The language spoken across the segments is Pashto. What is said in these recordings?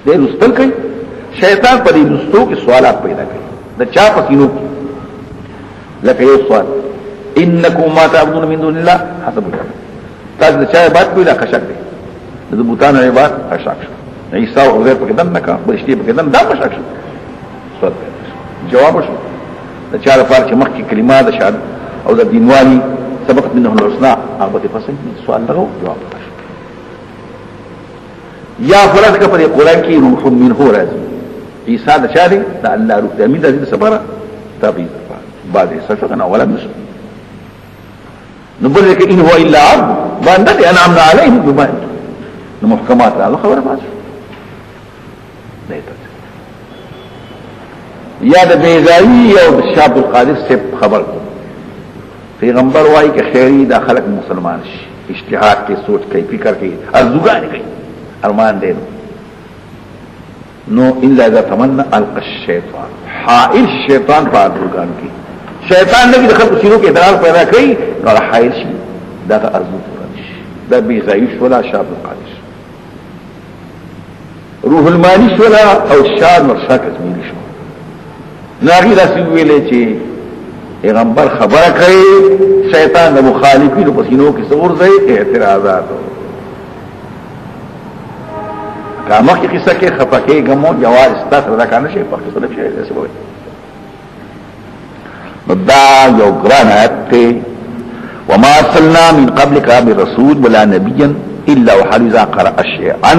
دې لستل کوي شیطان په دې لستو کې سوالات پیدا کوي د چا پسینو لکه یو سوال انکم ما تعبدون من دون الله حسب تاسو د چا عبادت کوئ لا خشک دی د بوتانو عبادت خشک شو عیسی او عزیر په دن نکا برشتي په دن دا خشک شو سوال جواب شو د چا لپاره چې مخکې کلمات د شهادت او د دینوالي سبقت منه الحسنى هغه په فصل سوال لغو جواب شو یا فرض کا پر قرآن کی روح منه راځي عیسی د چا دی د الله روح د امین د سفاره تابع بعد سفرنا ولا نسب نقول لك إن هو إلا عبد باندت أنعمنا عليهم بما المحكمات على خبر ما یا د بیزایی او د شاب القادر سے خبر کو پیغمبر وائی کہ خیری دا خلق مسلمان شي اجتهاد کے سوچ کے فکر کے ارزوگان کے ارمان دے نو الا اذا تمنى القى الشیطان حائل شیطان په ارزوگان کی شیطان نے بھی خلق سینوں کے ادرار پیدا کی اور حائل شي دا ارزو پورا شي دا بیزایی ولا شاب القادر روح المانی ولا او شاد مرشاک ازمینی شو ناغی راسی ویلے چی پیغمبر خبر کئی شیطان دا مخالفین پسینوں کی سور زی اعتراضات ہو کامخ کی قصہ کے خفاکے گمو جواز استاس رضاکانا شیف پر قصہ لفشہ ایسے بوئی دا یو گران آیت تے وما ارسلنا من قبلك برسول ولا نبيا الا وحرزا قرأ الشيئا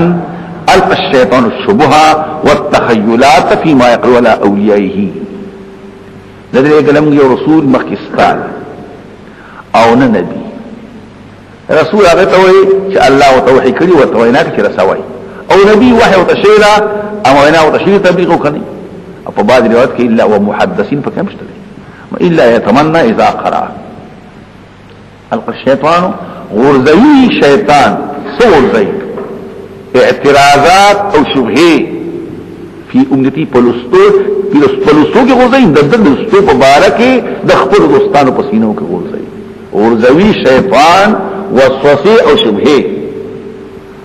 القى الشيطان الشبهة والتخيلات فيما يقرأ على اوليائه لذلك قلم يا رسول مخستان او نبي رسول هغه ته وي چې الله وتوحي کړی او توینا کې رسوي او نبي وحي وتشيرا او وینا وتشير تبلیغ کوي په بعض روایت کې الا ومحدثين فكم مشتري الا يتمنى اذا قرأ القى الشيطان غرزي شيطان سورزي اعتراضات او شبهه فی امنتی پلستو کی غرزئی دردر دستو پبارکی دخپر دوستانو پسینوں کی غرزوی شیطان وسوسه او شبهه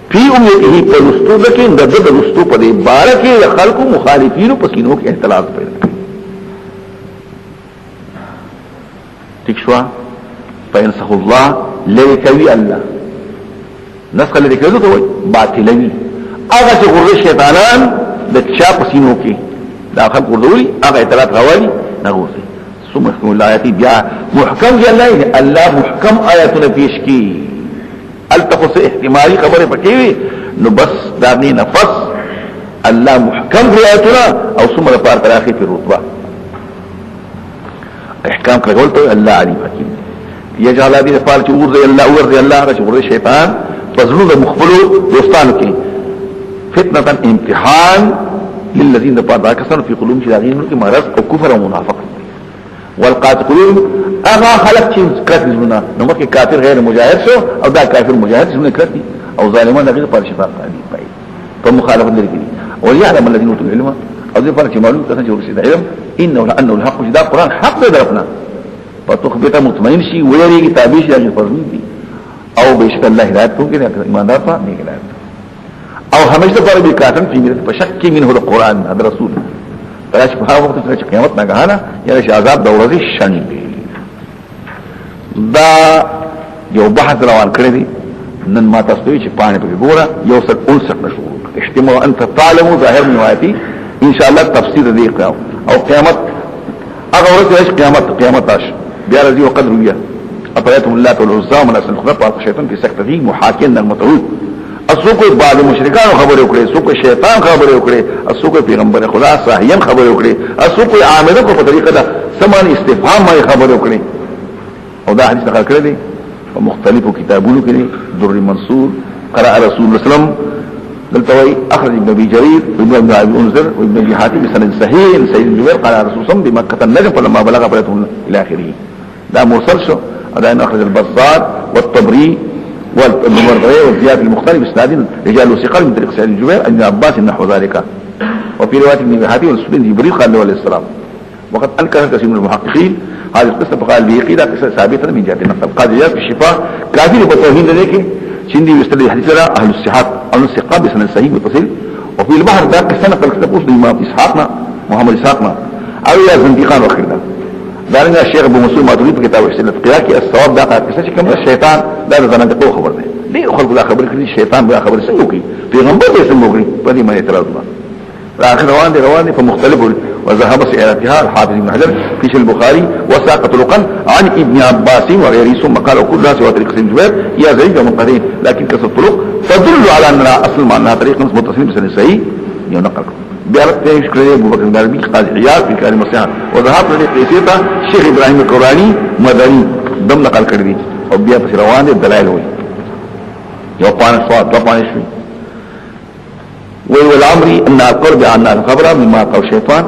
فی امنتی پلستو کی دردر دستو پبارکی خلق مخالفینو پسینوں کی احتلاط پیدا کی ٹھیک شوا فینسخ اللہ لیکوی اللہ نسخ لیکوی تو باطلوی آغا چه غرز شیطانان د چا پسینو کې دا خلق ورولي هغه اعتراض غوالي نغوسي ثم محكم الآيات بیا محکم دی الله محکم آیاتونه پیش کی التخص احتمالي خبره پکې نو بس دانی نفس الله محکم دی آیاتونه او ثم لپاره تراخي په رتبه احکام کول ته الله علي حکیم یجعل هذه الفار ورزي الله ورزي الله رجل شیطان فزلوا مخبلوا دوستانو کې فتنة امتحان للذين دفعوا كسروا في قلوبهم شراغين مرض او كفر ومنافق والقاتلون اغا خلق چیز کرت زمنا نمک کافر غیر مجاہد شو او دا کافر مجاہد زمنا کرتی او ظالمان غیر پر شفاق قادی پائی فمخالفت لرکلی وليعلم الذين اوتوا العلم او دې پر چې معلوم کړه چې ورسید علم انه الحق دا قران حق دې درپنا فتخبت مطمئن شي ويري تابع شي چې فرض دي او بشک الله هدایت کوي ایماندار په نیک هدایت او همیشه پر به کاتن فی مرت فشک منه القران هذا رسول راش په هغه وخت چې قیامت نه غانا یا چې عذاب د ورځې شن دا یو بحث روان کړی دی نن ما تاسو ته چې پانه په ګوره یو څه 59 نشو احتمال انت تعلم ظاهر من آیاتی ان شاء الله تفسیر دې کاو او قیامت هغه ورځ قیامت اش بیا رضی وقدر ویا اپایتهم الله والعزى من اسن خبر شیطان کی سخت دی محاکین المتعود اسو کوئی بعض مشرکان خبر وکړي اسو کوئی شیطان خبر وکړي اسو کوئی پیغمبر خدا صحیحا خبر وکړي اسو کوئی عامله کو په طریقه دا سمان استفهام ما خبر وکړي او دا حدیث نقل کړی دی په مختلفو کتابونو کې در منصور قرأ رسول الله صلی الله علیه وسلم دلتوي اخرج ابن ابي جرير وابن ابي انذر وابن ابي حاتم بسند صحيح سيد الجبير قال رسول الله بمكه النجم فلما بلغ بلده الى اخره دا مرسل شو هذا اخرج البزار والطبري والمردعي والزياد المختلف اسنادين رجال وثقال من طريق سعيد الجبير ابن عباس نحو ذلك وفي روايه ابن ابي حاتم والسنن جبريل قال له عليه السلام وقد انكر كثير من المحققين هذه القصه فقال بيقين قصه ثابته من جهه النقل قاضيات في الشفاء كافر بتوحيد ذلك شندي يستدل حديث اهل الصحه او الثقه بسند صحيح متصل وفي البحر دا قصه نقل کړه اوس د امام اسحاقنا محمد اسحاقنا او یا زنديقان وکړه دارنګه شیخ ابو مسعود ماتوری په کتاب اصل القراء کې الثواب دا قصه چې کوم شیطان دا زنه ته خبر ده ليه خلق دا خبر کړي شیطان دا خبر څنګه کوي پیغمبر یې څنګه کوي په دې باندې اعتراض وکړه اخر روان دي په مختلف وذهب سيرتها الحافظ ابن حجر في شرح البخاري وساق طرقا عن ابن عباس وغيره ثم قال كل سوى طريق ابن جبير يا زيد منقذين لكن كسر الطرق تدل على ان اصل معناها طريق متصل بسند صحيح ينقل بيارت شكر ابو بكر الدارمي قال عياض في كلام الصحيح وذهب طريق قيسيتا شيخ ابراهيم القراني مدني ضمن نقل کړی او بیا په روان دي دلایل وي یو پان صواب دو پان شي والامر ان القرب عن الخبر مما قال الشيطان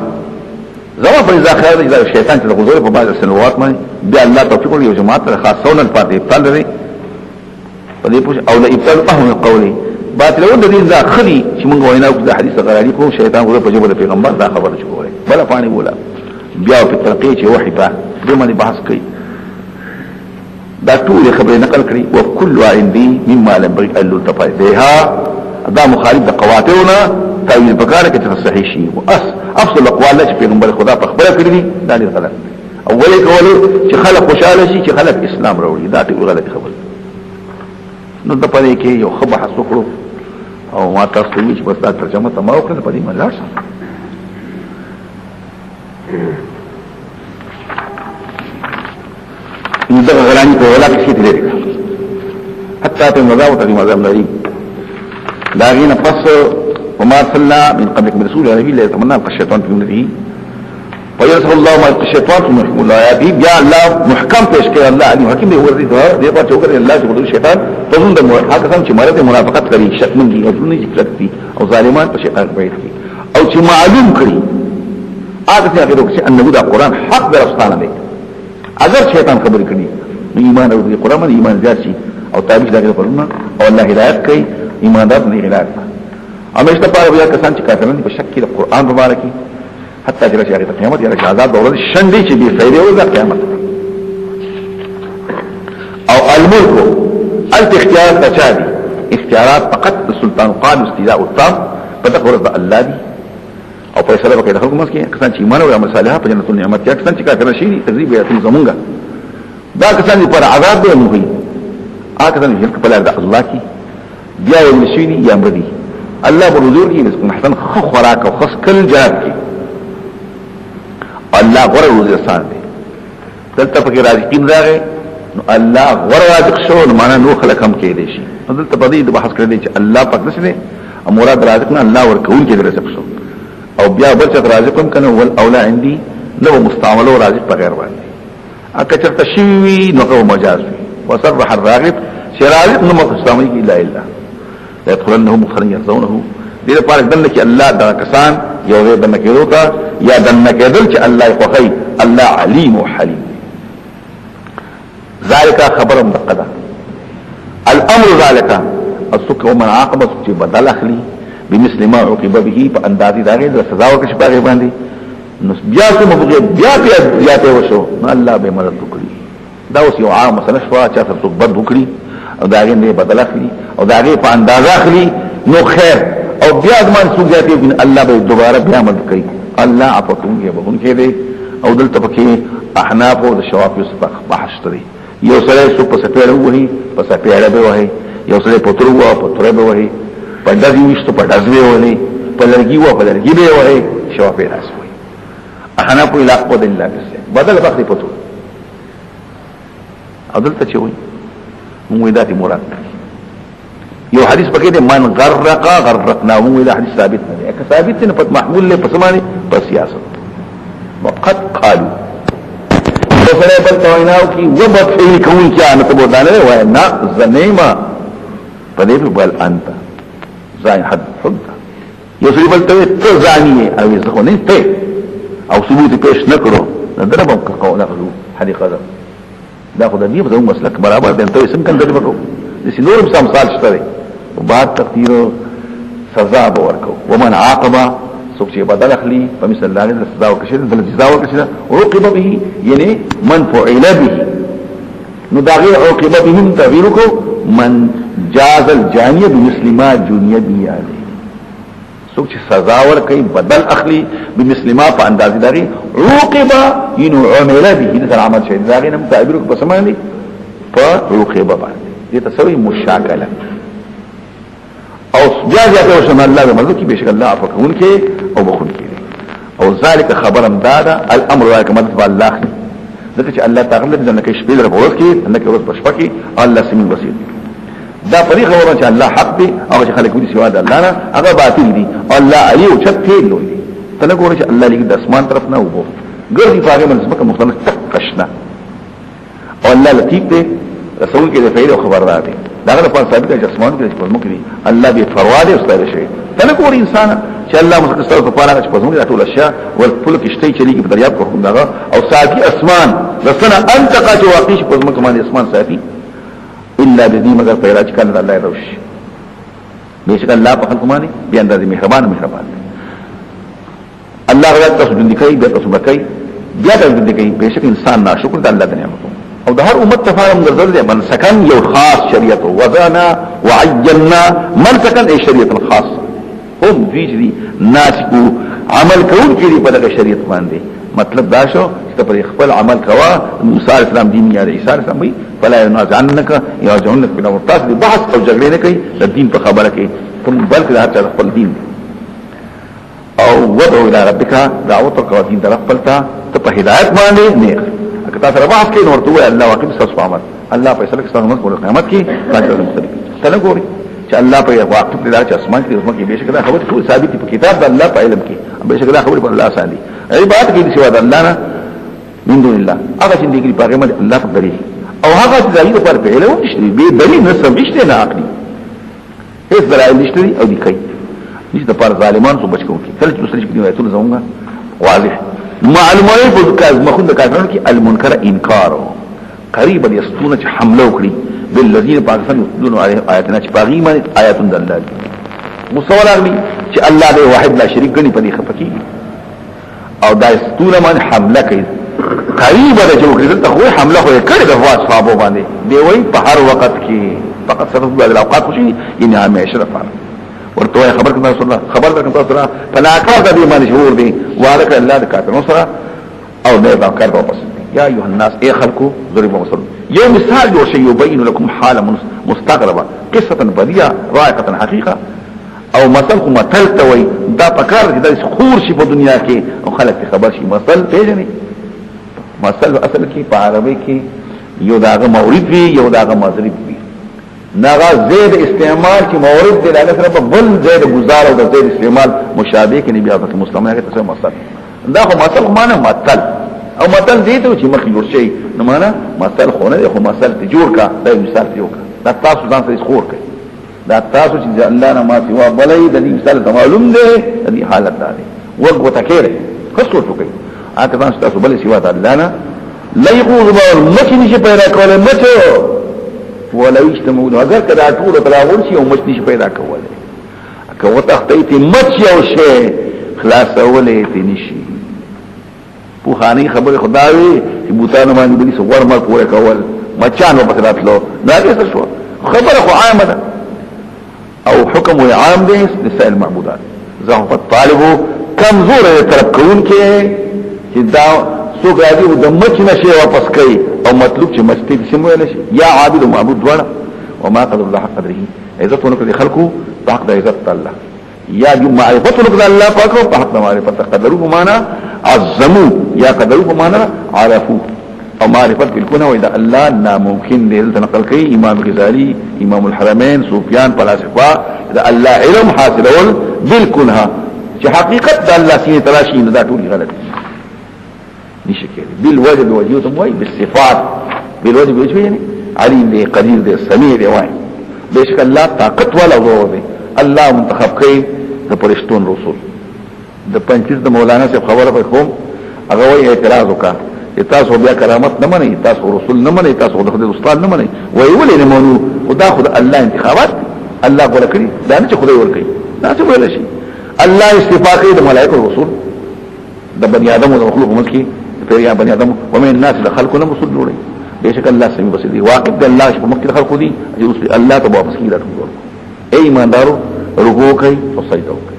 زما په ځا خیر د شیطان چې غوړې په بعض سنوات باندې بیا الله توفیق یو جماعت خاصونه پاتې ابطال لري په دې پوښ او لا ابطال فهم قولي باطل و د دې ځا خلی چې موږ وینا د حدیث غراړي کوم شیطان غوړې په جبر پیغمبر دا خبره شوړي بل پانی بولا بیا په ترقی چې وحی په دې باندې بحث کوي دا ټول خبره نقل کړي او كل عندي مما لم يبقى له تفايدها دا مخالف د قواطعنا تعویل بکاره کې تصحیح شي او افضل الاقوال چې پیغمبر خدا په خبره کړی دي دا ډیر غلط اوله کول چې خلک خوشاله شي چې خلک اسلام راوړي دا ډیر غلط خبره نو د پاره کې یو خبره حسو کړو او ما تاسو ته چې بس دا ترجمه ته ما وکړه په دې ملار څه دا غلاني په ولا کې دي حتی ته مزاوت دي مزام لري داغين پس وما صلى من قبلك برسول الله لا يتمنى الشيطان في امته ويرسل الله ما الشيطان في محكم الاياته بیا الله محکم پیش کړي الله علي حکیم دی ورته دی په چوکر الله چې بدل شیطان په زوند هغه څنګه چې مرته منافقت کوي شک منګي او نه ذکرتي او ظالمان په شیطان بیت کی او چې معلوم کړي هغه څنګه چې انه دا قران حق درستانه دی اگر شیطان خبر کړي ایمان او دی قران ایمان زیات شي او تابع دغه پرونه او الله هدایت کوي ایماندار نه هدایت همیشه په بیا کسان چې کافرانه په شک کې د قران مبارکي حتی چې راځي قیامت یا عذاب د ورځې شندې چې به فائدې او د قیامت او الملك الاختيار تشادي اختيارات فقط السلطان قال استيلاء التام فتقول الله دي او فیصله وکړي د خلکو مسکه کسان چې ایمان او عمل صالح په جنت النعمت کې کسان چې کافر شي تکذیب یا تم زمونږه دا کسان پر عذاب به نه وي هغه کسان چې په لار د الله کې بیا یو نشویني یا مردي الله برزور کی مسکن حسن خوراک او خص کل جات کی الله غره روزي سان دي دلته پکې رازقین راغې نو الله غره رازق شو نو معنا نو خلق هم کې دي شي دلته په دې د بحث کړی چې الله پاک نشي مراد رازق نه الله ورکون کې رزق شو او بیا بچت رازق هم کنه ول اولا عندي لو مستعمل او رازق په غیر باندې اکه چرته شي نو کو مجاز وصرح الراغب شرازق نو مستعمل کی لا اله يدخلنه مخرج يرزونه دې لپاره دنه کې الله دا کسان یو دې دنه کې وروته یا دنه کې دل چې الله يخوي الله عليم وحليم ذلك خبر مقدر الامر ذلك السك ومن عاقب چې بدل اخلي بمثل ما عوقب به فاندازي داغه د سزا ورکړي په باندې نو بیا څه مبغي بیا زیاته وشو نو الله به مدد وکړي دا اوس یو عام مسله شو چې تاسو بد وکړي او داغه نه بدل اخلي او داغه په اندازه اخلي نو خیر او بیا ځمان سوګاتي بن الله به دوباره بیا مدد کوي الله عفوونکي به اونکي دي او دلته پکې احناف او شوافی صفه بحث لري یو سره سو په سپېړه وਹੀ په سپېړه به وਹੀ یو سره پترو او پتره به وਹੀ په دځي وشته په دځوي وਹੀ په لرګي او په لرګي به وਹੀ شوافی راس وਹੀ احناف الى قد الله بدل بخدي پتو او دلته چې وਹੀ موږ ذاتي مراد یو حدیث پکې ده من غرقنا موږ دا حدیث ثابت نه دی که ثابت نه پد محمول له پسمانه پر سیاست وقد قالوا وفره بل تویناو کی وبفعی کون کیا نتبو دانے وای نا زنیما پدې په بل انت زای حد حد یو سری بل ته تزانی او زخه نه ته او ثبوت پیش نکړو دربم قوله حدیقه دا خدای دې په مسلک برابر دي ته څنګه کنده وکړو د سینور په مثال شته بعد تقدیر سزا به ورکو ومن عاقب سوک چې بدل اخلي په مثل الله د سزا او کشید د جزاء او کشید عوقب به یعنی من فعل به نو دا غیر عوقب به تعبیر کو من جاز الجانیه بمثل ما جنیه به علی سوک چې سزا ورکړي بدل اخلي بمثل ما په اندازې دغه عوقب انه عمل به د عمل شي دغه نم تعبیر په سمانی په عوقب باندې دې تسوي مشاکله او بیا ته وشم الله مزو کې بشک الله عفو کې او بخون کې او ذالک خبرم دادا الامر ذالک مدد الله ځکه چې الله تعالی دې نه کې شپې لري ورځ کې نه کې ورځ بشپکی الله سميع بصير دا طریقه ورته چې الله حق دی او چې خلک دې سوا د الله نه هغه باطل دي الله علی او چت کې لوی دي تنه ګورې چې الله لګي د اسمان طرف نه وګو ګرځي پاګه منځ مختلف تقشنا او الله لطیف دی رسول کې د فعل او خبردار دی دا په ثابت چې اسمان کې په مخ کې الله به فرواده او ستاره شي تنه ګورې انسان چې الله مستقر په پاره چې په زموږ ټول اشیاء ول کشته چلیږي په دریاب کوم دغه او ساتي اسمان رسنا انت قات واقع په زموږ باندې اسمان ساتي الا بذي مگر پیدا چې کله الله روش بشک الله په خلق باندې بیا اندازې مهربان الله غلط تاسو دې کوي به تاسو بکای بیا دې کوي بشک انسان ناشکر د الله د نعمتو او د هر امت تفاهم ګرځول دي من سکن یو خاص شریعت وضعنا وعجلنا من سکن ای شریعت خاص هم دوی ناسکو عمل کول کړي په دغه شریعت باندې مطلب دا شو چې په خپل عمل کوا موسی عليه السلام دین یا عيسى عليه السلام فلا ينازعنك يرجعونك بلا مرتاس دي بحث او جګړه نه کوي د دین په خبره کې تم بلکې د هر خپل دین او ودعو الى ربك دعوت او دین در خپلتا ته په هدایت باندې نه که تاسو راځه کې نور ته الله واقع تاسو عمل الله فیصله کوي تاسو په قیامت کې تاسو مختلف تنه ګوري چې الله په واقع د الله اسمان کې اسمان کې بهشکه خبر ټول ثابت په کتاب د الله په علم کې بهشکه خبر په الله ساندي عبادت کې سوا د الله نه من دون الله هغه چې دې په هغه الله په دلیل او هغه چې دلیل په علم نشته به دلیل نه سمشته نه عقلي هیڅ دلایل نشته او دي کوي نشته پر ظالمان څو بچو کې کله چې دوسري کې آیتونه زمونږه واضح معلومه په کاز مخود کارونو کې المنکر انکار قریب یستونه چې حمله وکړي بالذین پاکستان یتلون علیه آیاتنا چې باغی باندې آیاتون د الله مصور اغلی چې الله دې واحد لا شریک غني په دې خفقي او دا استونه باندې حمله کوي قریب د جو کې ته خو حمله خو کړي د فواز صحابه باندې دی وای په هر وخت کې فقط صرف د الاوقات خوشي ان همیشه رفعه ورته خبر کړه رسول الله خبر کړه رسول الله فلا کار د دې باندې شعور دی وارک الله د کافر سره او نه دا کار واپس یا ایها الناس اي خلقو ضرب مثل یو مثال جو شی یبین لكم حال مستغربه قصه بدیعه رائقه حقیقه او مثل کو مثل توي دا پکار دي د خور شي په دنیا کې او خلک خبر شي مثل پیژني مثل اصل کې په عربي کې یو داغه مورد وي یو داغه مضرب وي ناغه زید استعمال کې مورد دی لکه سره بل زید گزار او د زید استعمال مشابه کې بیا په مسلمانانو کې څه مثل دا خو مثل معنی مثل او مثل دې ته چې مخ جوړ شي نو معنا مثل خو نه خو مثل ته جوړ کا دا مثال ته وکړه دا تاسو ځان ته خور کړئ دا تاسو چې الله نه ما سوا بلې د دې مثال ته معلوم دی د دې حالت ده وګ وتکره خصو وکړئ اته تاسو بلې سوا د الله نه لا يقول ما مچ نشي پیدا کولای مچ ولا يجتمعون اگر کدا ټول تراول شي او مچ نشي پیدا کولای که وته ته مچ یو شي خلاص اولې ته نشي په خاني خبره خداوي چې بوتانو باندې بلی څو ورمر پورې کول مچانو په راتلو دا څه شو خبره خو عامه ده او حکم عام دی لسائر المعبودات ضعف الطالب کمزور طلب کون کې چې دا څوک راځي د مچ نشي واپس کوي او مطلوب چې مستي سمو نشي یا عابد او معبود دواړه وما قدر الله حق قدره عزت ونکړي خلقو حق د عزت الله یا جو معرفت ونکړي الله پاک او حق معرفت قدروا معنا عظموا یا قدروا معنا عرفوا او معرفت بالکونه واذا الله ناممکن دی دلته نقل کوي امام غزالی امام الحرمین سفیان فلسفه اذا الله علم حاصلول بالکونه چې حقیقت د الله سینه تراشی نه دا ټول غلط نشي کېږي بالوجب وجود موي بالصفات بالوجب وجود يعني عليم دی قدیر دی سمیع دی وای بشک الله طاقت ولا زور دی الله منتخب کوي د پرشتون رسول د پنځیس د مولانا سے خبره په کوم هغه وی اعتراض وکړه تاسو بیا کرامت نه منئ تاسو رسول نه منئ تاسو د خدای استاد نه منئ وی ولې نه منو خدا خدای الله انتخابات الله غوړه کړی دا نه چې خدای ور کوي دا څه ویل شي الله استفاق د ملائکه رسول د بنی ادم او مخلوق ملکی په یا بنی ادم ومن الناس خلقنا رسول جوړي بشک الله سمي بصير دی واقع د الله چې مخکې خلق دي چې الله ته واپس کیږي ای ایماندارو رکوع کوي او سجده کوي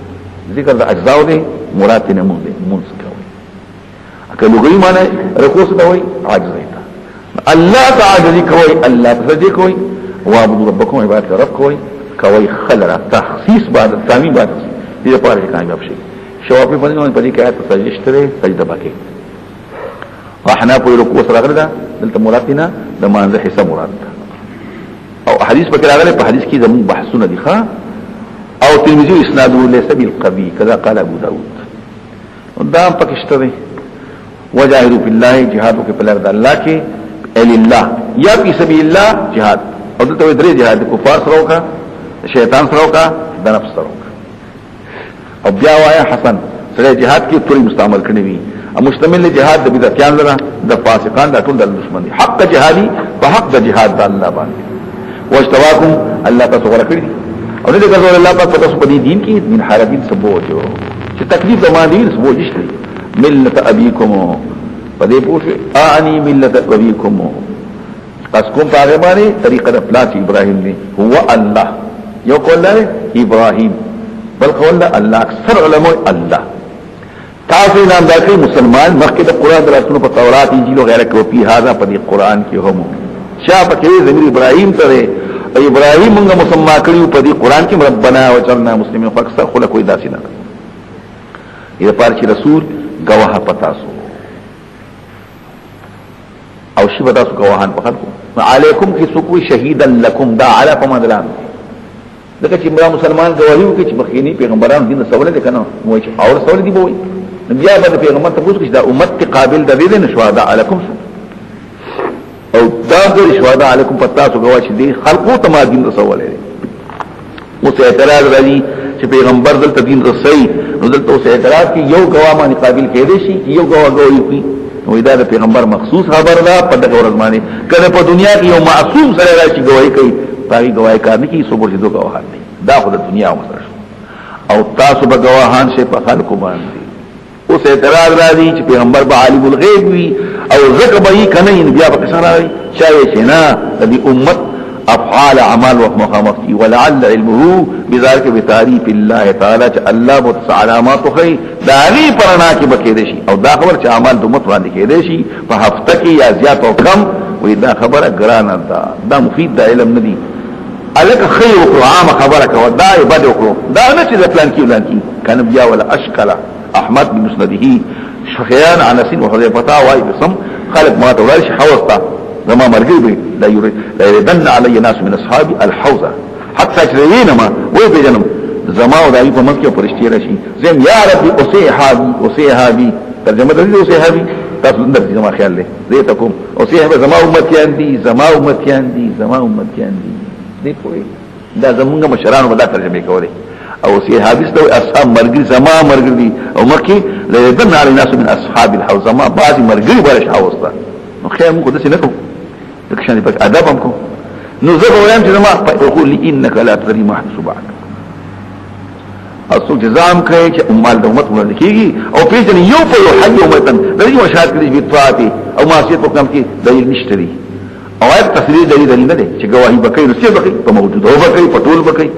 ذکر د اجزاء دی مراد نه مونږ دی مونږ کوي اکه لغوی معنی رکوع څه دی عاجز دی الله تعالی کوي الله تعالی کوي وعبدوا ربكم عبادت رب کوي خلرا تخصیص بعد تامین بعد دې لپاره چې کامیاب شي شوافی په دې کې آیت سجده سجده پکې واحنا په رکوع سره غره دلته مراد نه د مانزه حساب مراد او حدیث پکې راغلی په حدیث کې زموږ بحثونه دي ښا او ترمذی اسناده ليس بالقوي كذا قال ابو داود دا پکشته دی وجاهدوا في الله جهاد کې په لار د الله کې ال الله یا فی سبیل الله جهاد او دلته درې جهاد کفار سره وکا شیطان سره وکا د نفس سره وکا او بیا وایا حسن سره جهاد کې ټول مستعمل کړي وي او مشتمل جهاد د بدعتيان لره د فاسقان د ټول د دشمن دي حق جهادي په حق د جهاد د الله باندې واجتواکم الله تاسو غره کړی او دې ګرځول الله پاک تاسو په دین کې من حربین سبو جو چې تکلیف د مادي سبو جشتي ملت ابيكم پدې پوښي اني ملت ابيكم پس کوم پاره باندې طریقه د پلاس ابراهيم دی هو الله یو کول ابراهيم بل قول الله اکثر علماء الله تاسو نام داخل مسلمان مخکې د قران د رسول په تورات انجیل او غیره کې په هاذا په قران کې هم شاپ کې زمير ابراهيم سره ابراهيم موږ مسما کړیو په دې قران کې ربنا وجعلنا مسلمين فاکثر خلق کوئی داسې نه یې پارچ رسول گواه پتاسو او شی پتاسو گواهان په خلکو علیکم کی سکوی شهیدا لکم دا علی فمدلان دغه چې مرا مسلمان گواهیو کې چې بخینی پیغمبرانو دین سوال دي کنه وای چې اور سوال دي وای بیا به پیغمبر ته پوښتنه دا امت قابل د دې نه شهدا علیکم او دا د شهدا علیکم پتاسو گواه چې دي خلقو ته دین سوال دي اوس اعتراض راځي چې پیغمبر دلته دین رسي نو دلته اوس اعتراض کې یو گواه باندې قابل کېدې شي یو گواه کوي نو دا د پیغمبر مخصوص خبر ده په دغه ورځ باندې کله په دنیا کې یو معصوم سره راشي گواہی کوي پای گواہی کار نه کوي صبر دي دوه گواهان دي دا خو د دنیا مسله او تاسو به گواهان شي په خلکو باندې اوس اعتراض راځي چې پیغمبر به عالم الغیب وي او زکه به کنه بیا به څنګه راځي چې نه د امت افعال اعمال ومخامفتي ولعل علمه بذلك بتعريف الله تعالى الله متعلمات خي داغي پرنا کې بکې شي او دا خبر چې اعمال د امت باندې کې شي په هفته کې یا زیات او کم وې دا خبره ګرانه ده دا مفید د علم ندي الک خیر او عام خبره کو دا عبادت وکړو دا نه چې پلان کې کان بیا ولا اشکل احمد بن مسنده شخيان عن سن وحذيفه واي بسم خالد ما تولش حوسته زما مرګي به لا يردن علي ناس من اصحابي الحوزه حتى ترينما وي بجنم زما او دای په مکه کې پرشتي راشي زم یا ربي اوسيحابي ترجمه د دې اوسيحابي تاسو د دې زما خیال لري زيتكم اوسيحابي زما امتيان دي زما امتيان دي دې کوی دا زمونږ مشرانو به دا ترجمه کوي او اوسيحابي ستو اصحاب مرګي زما مرګي دي او مکه لا يردن علي ناس من اصحاب الحوزه ما بعض مرګي ورش حوزه نو خیر موږ د څه نه کوو دکشان پک ادب هم کو نو زه به وایم چې ما يقول لي انك لا تدري ما حدث بعد اصل جزام کوي چې امال د امت ولر کیږي او پیژنې یو په یو حي امتن د دې مشاهد کړي په طاعتي او معصیت په کوم کې دلیل نشته او هغه تفسیر دلیل نه دی چې گواہی بکې رسې بکې په موجوده او بکې په ټول بکې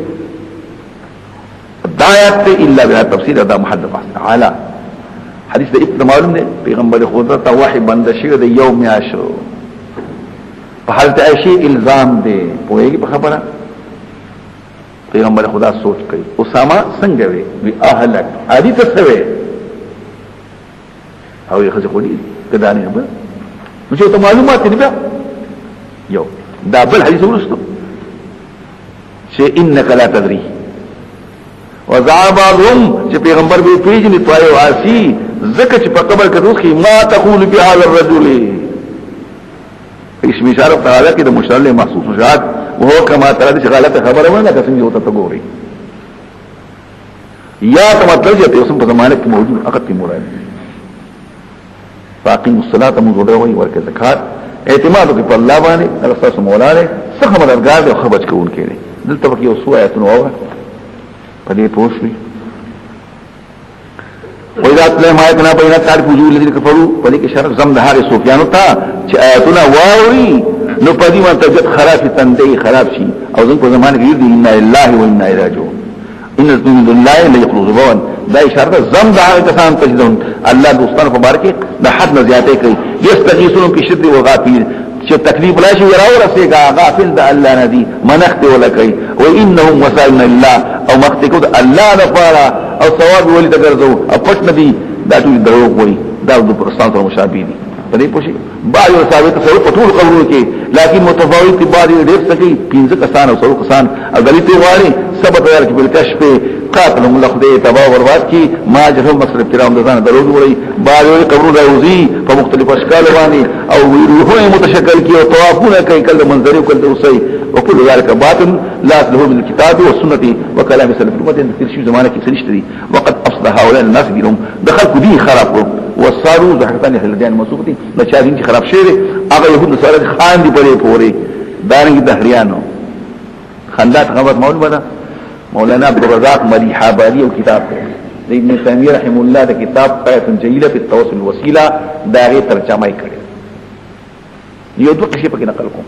دایات الا بها تفسیر دا محدث تعالی حدیث د ابن معلوم دی پیغمبر خدا ته وحی بند شي د یوم عاشو په حالت عائشہ الزام دی پوهیږي په خبره پیغمبر خدا سوچ کوي اسامه څنګه وی اهلک ادي تسوي او یې خځه کولی کدا نه به نو چې ته معلومات دې بیا یو دا بل حدیث ورسته چې انك لا تدري وذابهم چې پیغمبر به پیژني توای واسي زکه چې په قبر کې روخي ما تقول بهذا الرجل اسم اشاره تعالی کې د مشرع محسوس شاد وهو كما ترى دي غلطه خبره ونه که څنګه وته تګوري یا مطلب چې اوس په زمانه کې موجود عقد مراد باقي الصلاه موجوده وي ورکه زکات اعتماد په الله باندې رسول مولا له څه خبردار دی خو بچ کوون کړي دلته کې یو سو آیتونه وره په دې پوښتنه وإذا تلي ما يتنا بينات تعرف وجوه الذين كفروا فليك شرق زمد هاري صوفيانو تا چه آياتنا واوي نو پدی من تجد خراف تندي خراب شي او ذنك زمان غير دي إنا لله وإنا إلى راجعون إن من الله لا يخلو زبوان دا اشاره زم دا کسان تجدون الله دوستان مبارکه د حد نه زیاته کوي یستغیثون کی شد و غافل چې تکلیف راشي راو رسېګا غافل د الله ندي منخت ولا کوي و انهم وسائل الله او مختکو د الله لپاره او ثواب ولې تګرځو او پټ ندي دا ټول درو کوي دا د پرستان سره مشابه دي په دې پوښي بعض ثابت سره په ټول قبرونو کې لکه متفاوت بعض ډېر سکی 15 کسان او 100 کسان اغلیته واري سبب تیار کې بل کشف قاتلهم الله خدای تبا ورات کی ما جهم مصرف کرام دزان درود وړي بعض قبرونو راوزي په مختلف اشکال باندې او روحونه متشکل کی او طوافونه کوي کله منظر او کله اوسي وكل ذلك باطل لا له من الكتاب والسنه وكلام سلف الامه في شي زمانه کې سنشتري وقد افسد هؤلاء الناس بهم دخلوا دي خراب وصاروا زحفتان الهدان مسوقتي لچارين چې خراب شوی هغه يهود سره خان دي پرې پورې دارنګ دهریانو خندات خبر معلومه ده مولانا عبد الرزاق مديح آبادي او کتاب دی ابن تیمیہ رحم الله د کتاب قایت جلیله فی التوسل الوسیله دا غي ترجمه کړي یو دوه شی پکې نقل کوم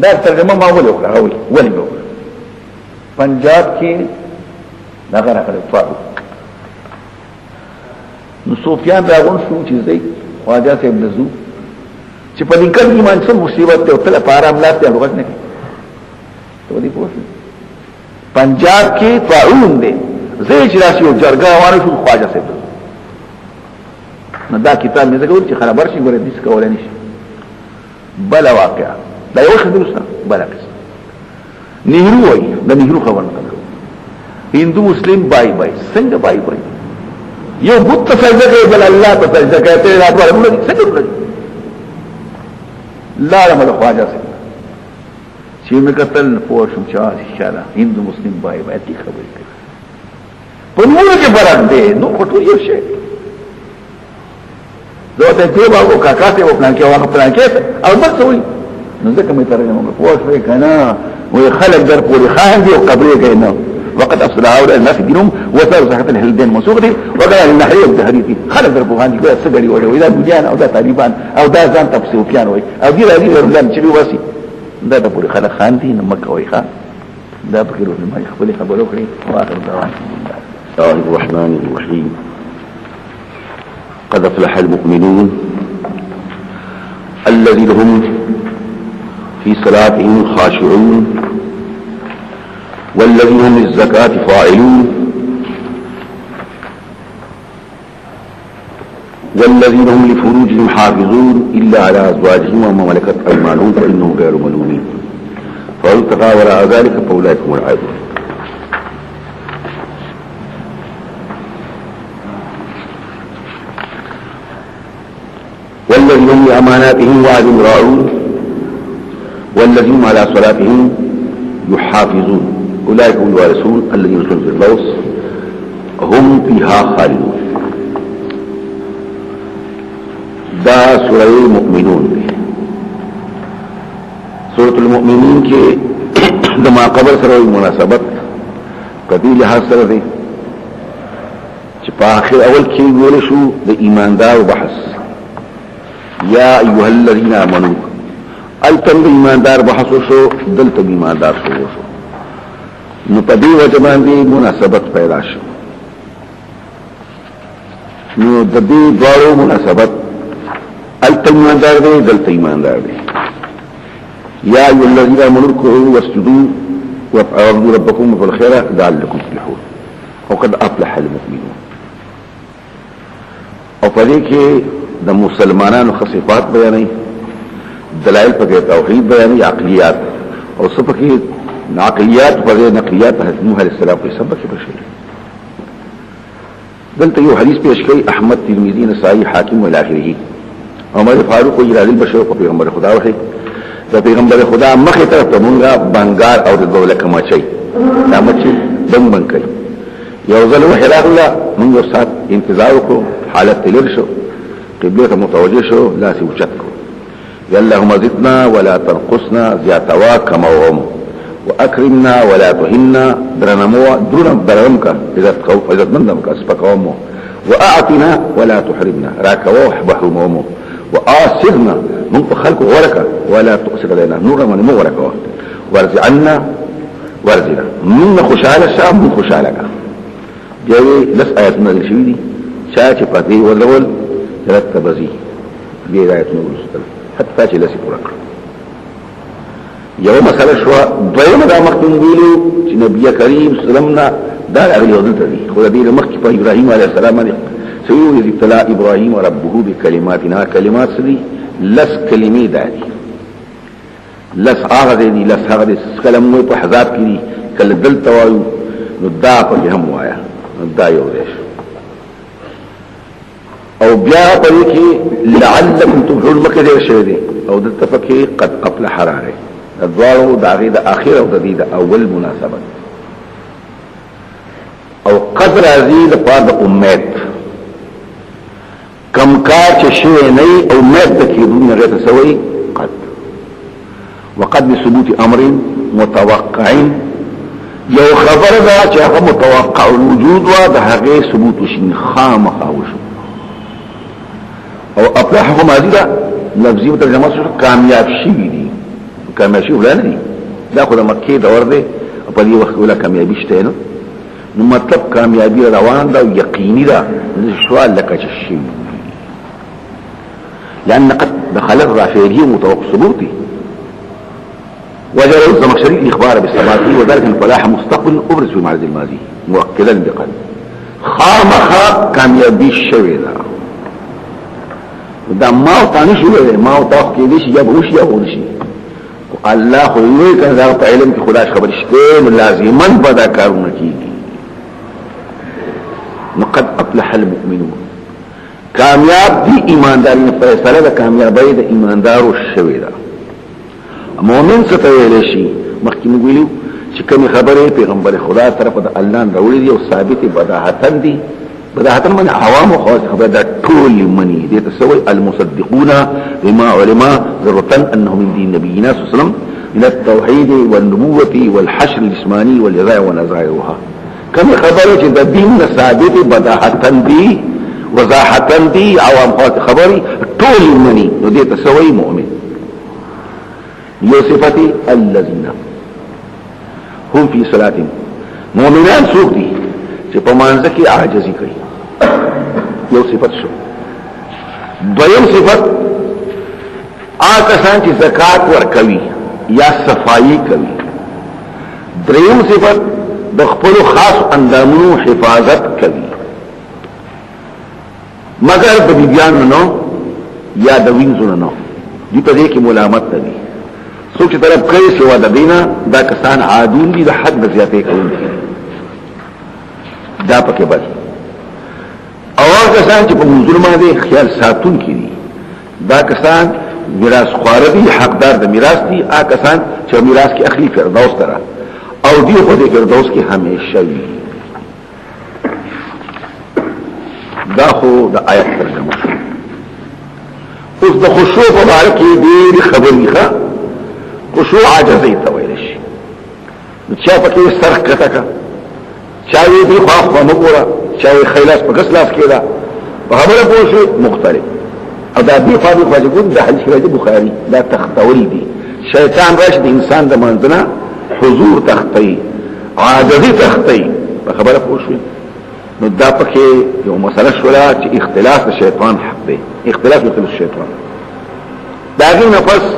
دا ترجمه ما ولې وکړه ولې وکړه پنجاب کې دا غره کړو نو سفیان راغون شو چې زی خواجه صاحب نزو چې په لیکل کې مانڅ مصیبت ته تل په آرام لاته لغت نه کوي ته دې پوښتنه پنجاب کې طاعون دی زی چې راشي او جرګه واره شو خواجه صاحب نو دا کتاب مې زګور چې خبر شي ګورې دې کولای نشي بل واقع دا یو خبره ده بل قصه نهرو وای د نهرو خبر نه هندو مسلم بای څنګه بای یو بت سجده کوي بل الله ته سجده کوي ته راځي ولې څنګه لا رحمه خواجه صاحب چې موږ قتل پوښم چې اشاره هندو مسلم بای تی خبرې کوي په نور کې برابر دي نو کوټو یو شي دوته ته باو کاکا ته وکړه کې واغ پلان کې او بس وي نو ځکه مې ترې موږ پوښوي کنه وي خلک در پوری خان دي او قبرې کوي نو وقد افسد هؤلاء الناس دينهم وثاروا صحة الهلدين مسوقتي وقال النحرية الدهريتي خلق دربو غاندي كوية سقري ولا وإذا بجان أو دا طالبان أو دا زان تفسيو كيان وي أو دي رأي ورلان شبه واسي دا بوري خلق خاندي نمكة ويخا دا بكروا لما يخبري خبروا كري وآخر دعوان الله الرحمن الرحيم قد أفلح المؤمنون الذين هم في صلاتهم خاشعون والذين هم للزكاة فاعلون والذين هم لفروجهم حافظون إلا على أزواجهم وما ملكت أيمانهم فإنهم غير ملومين فمن ابتغى وراء ذلك فأولئك هم العادون والذين هم لأماناتهم وعدهم راعون والذين هم على صلاتهم يحافظون أولئك هم الوارثون الذين يرثون الفردوس هم فيها خالدون دا سورة المؤمنون سورة المؤمنين کے دما قبر سره مناسبت قبیل حاصل دی چې په آخر اول کې ویل شو د ایماندار بحث یا ایها الذين آمنوا التم ایماندار بحث شو دلته ایماندار شو نو په دې وجه باندې مناسبت پیدا شو نو د دې دوړو مناسبت التم ایماندار دی دلته ایماندار دی یا ایها الذين آمنوا اركعوا واسجدوا وابعدوا ربكم في الخير لعلكم تفلحون وقد افلح المؤمنون او په دې کې د مسلمانانو خصيفات بیانې دلائل پکې توحید بیانې عقلیات او سپکې عقلیات پکې نقلیات حضرت نوح علیہ السلام په سبب کې بشي دلته یو حدیث پیش کړي احمد ترمذی نسائی حاکم و الاخره عمر فاروق او جلال البشر په پیغمبر خدا وحي د پیغمبر خدا مخه طرف ته مونږه بنگار او د دوله کماچي دا مچي بنګ کوي یو ځل وحي راغله موږ سات انتظار وکړو حالت تلل شو قبله متوجه شو لاس اوچت کو یا اللهم زدنا ولا تنقصنا زیاتوا کما وهم واكرمنا ولا تهنا درنمو درنمك اذا تخوف اذا منك اسبقوم واعطنا ولا تحرمنا راكوا وحبحهم وآسرنا من خلق ورك ولا تؤسر علينا نورا من مغرق وارزعنا وارزنا من خشالة شام من خشالك بیا لس آیاتونه نازل شوي دي چا چې پاتې ولول رات بزي دې آیاتونه ورسول حتی چې لسی پورا کړ یو مسله شو دویمه دا مخکې ویلو چې نبی کریم صلی الله علیه وسلم دا هغه یو دلته دي خو دې مخکې په ابراهیم علیه السلام باندې سوي ابتلاء ابراهیم ربه بکلماتنا کلمات سدي لس کلمې دادي لس هغه دي لس هغه دي کلمې په حذاب کې دي کله دلته وایو نو دا په هم وایا دا یو دی او بیا په کې لعلکم تفلحون مکه دې شوی دي او دلته پکې قد افلح راره الدوارو دا غي د اخر او د دې د اول مناسبت او قدر عزیز پاد امت کم کا چشوی نئی او امت دکی دنیا غیت سوئی قد وقد بثبوت امر متوقعین یو خبر دا چاہا متوقع الوجود وا دا حقی ثبوت شین خام خاوشو او اپلاحکم عزیزا لفظی و ترجمه شو کامیاب شوی دی کامیاب شوی ولا ندی دا خود مکی دور دی اپا دی وقت اولا کامیابی شتے نو نو مطلب کامیابی روان دا و یقینی دا سوال لکا چشوی لأن قد دخل الرافعية متوقع ثبوتي وجرى الزمخشري الإخبار بالثبات وذلك الفلاح مستقبل أبرز في معرض الماضي مؤكدا بقلب خامخا كامیابی شوی دا ما وطانی شوی ما وطاق کی دیشی یا بوشی یا بوشی اللہ خویوی کن دا پا علم کی خداش خبر شتے لازمان پدا کارون کی نقد افلح المؤمنون کامیاب دی ایمانداری فیصله دا کامیابی دا ایماندارو شوی دا مومن ستویلی شي مخکې ویلو چې کومه خبره پیغمبر خدا طرف د الله راوړي دي او ثابت بداهتن دي بداهتن من عوام او خاص خبره دا ټول منی دي تسوي المصدقون بما علماء ذرة انه من دين نبينا صلى الله عليه وسلم من التوحيد والنبوة والحشر الجسماني والإذاء ونزائرها كم خبره چې د دین ثابت بداهتن دي وضاحتن دي عوام خاص خبري ټول منی نو دي تسوي مؤمن یو صفتی الذین هم فی صلاتهم مؤمنان سوق دي چې په مانځ کې عاجزي کوي یو صفت شو دویم صفت آکسان چې زکات ورکوي یا صفائی کوي دریم صفت د خپل خاص اندامونو حفاظت کوي مگر د بیان نو یا د وینځونو نو دي په دې کې ملامت ده سوک چې طرف کوي سوا د دینا دا کسان عادون دي د حد زیاتې کوي دا پکې بل او کسان چې په ظلم باندې خیال ساتون کړي دا کسان میراث خوار دي حقدار د میراث دي آ کسان چې میراث کې اخلي فردوس ترا او دی خو د فردوس کې همیشه وي دا خو د آیت ترجمه اوس د خشوع په اړه کې ډېر خبرې ښه خشوع عاجزی تویل شي چا پکې سرخ کته کا چاوي دی خواخ و مګورا چاوي خیلاس په غسلاس کېدا په خبره پوه شو مختلف او دا دی فاضل واجبون د حدیث راځي بخاری دا تختوری دي شیطان راشد انسان د منځنه حضور تختی عاجزی تختی په خبره پوه شو نو دا پکې یو مسله شولا چې اختلاف د شیطان حق دی اختلاف د شیطان دا غي نفس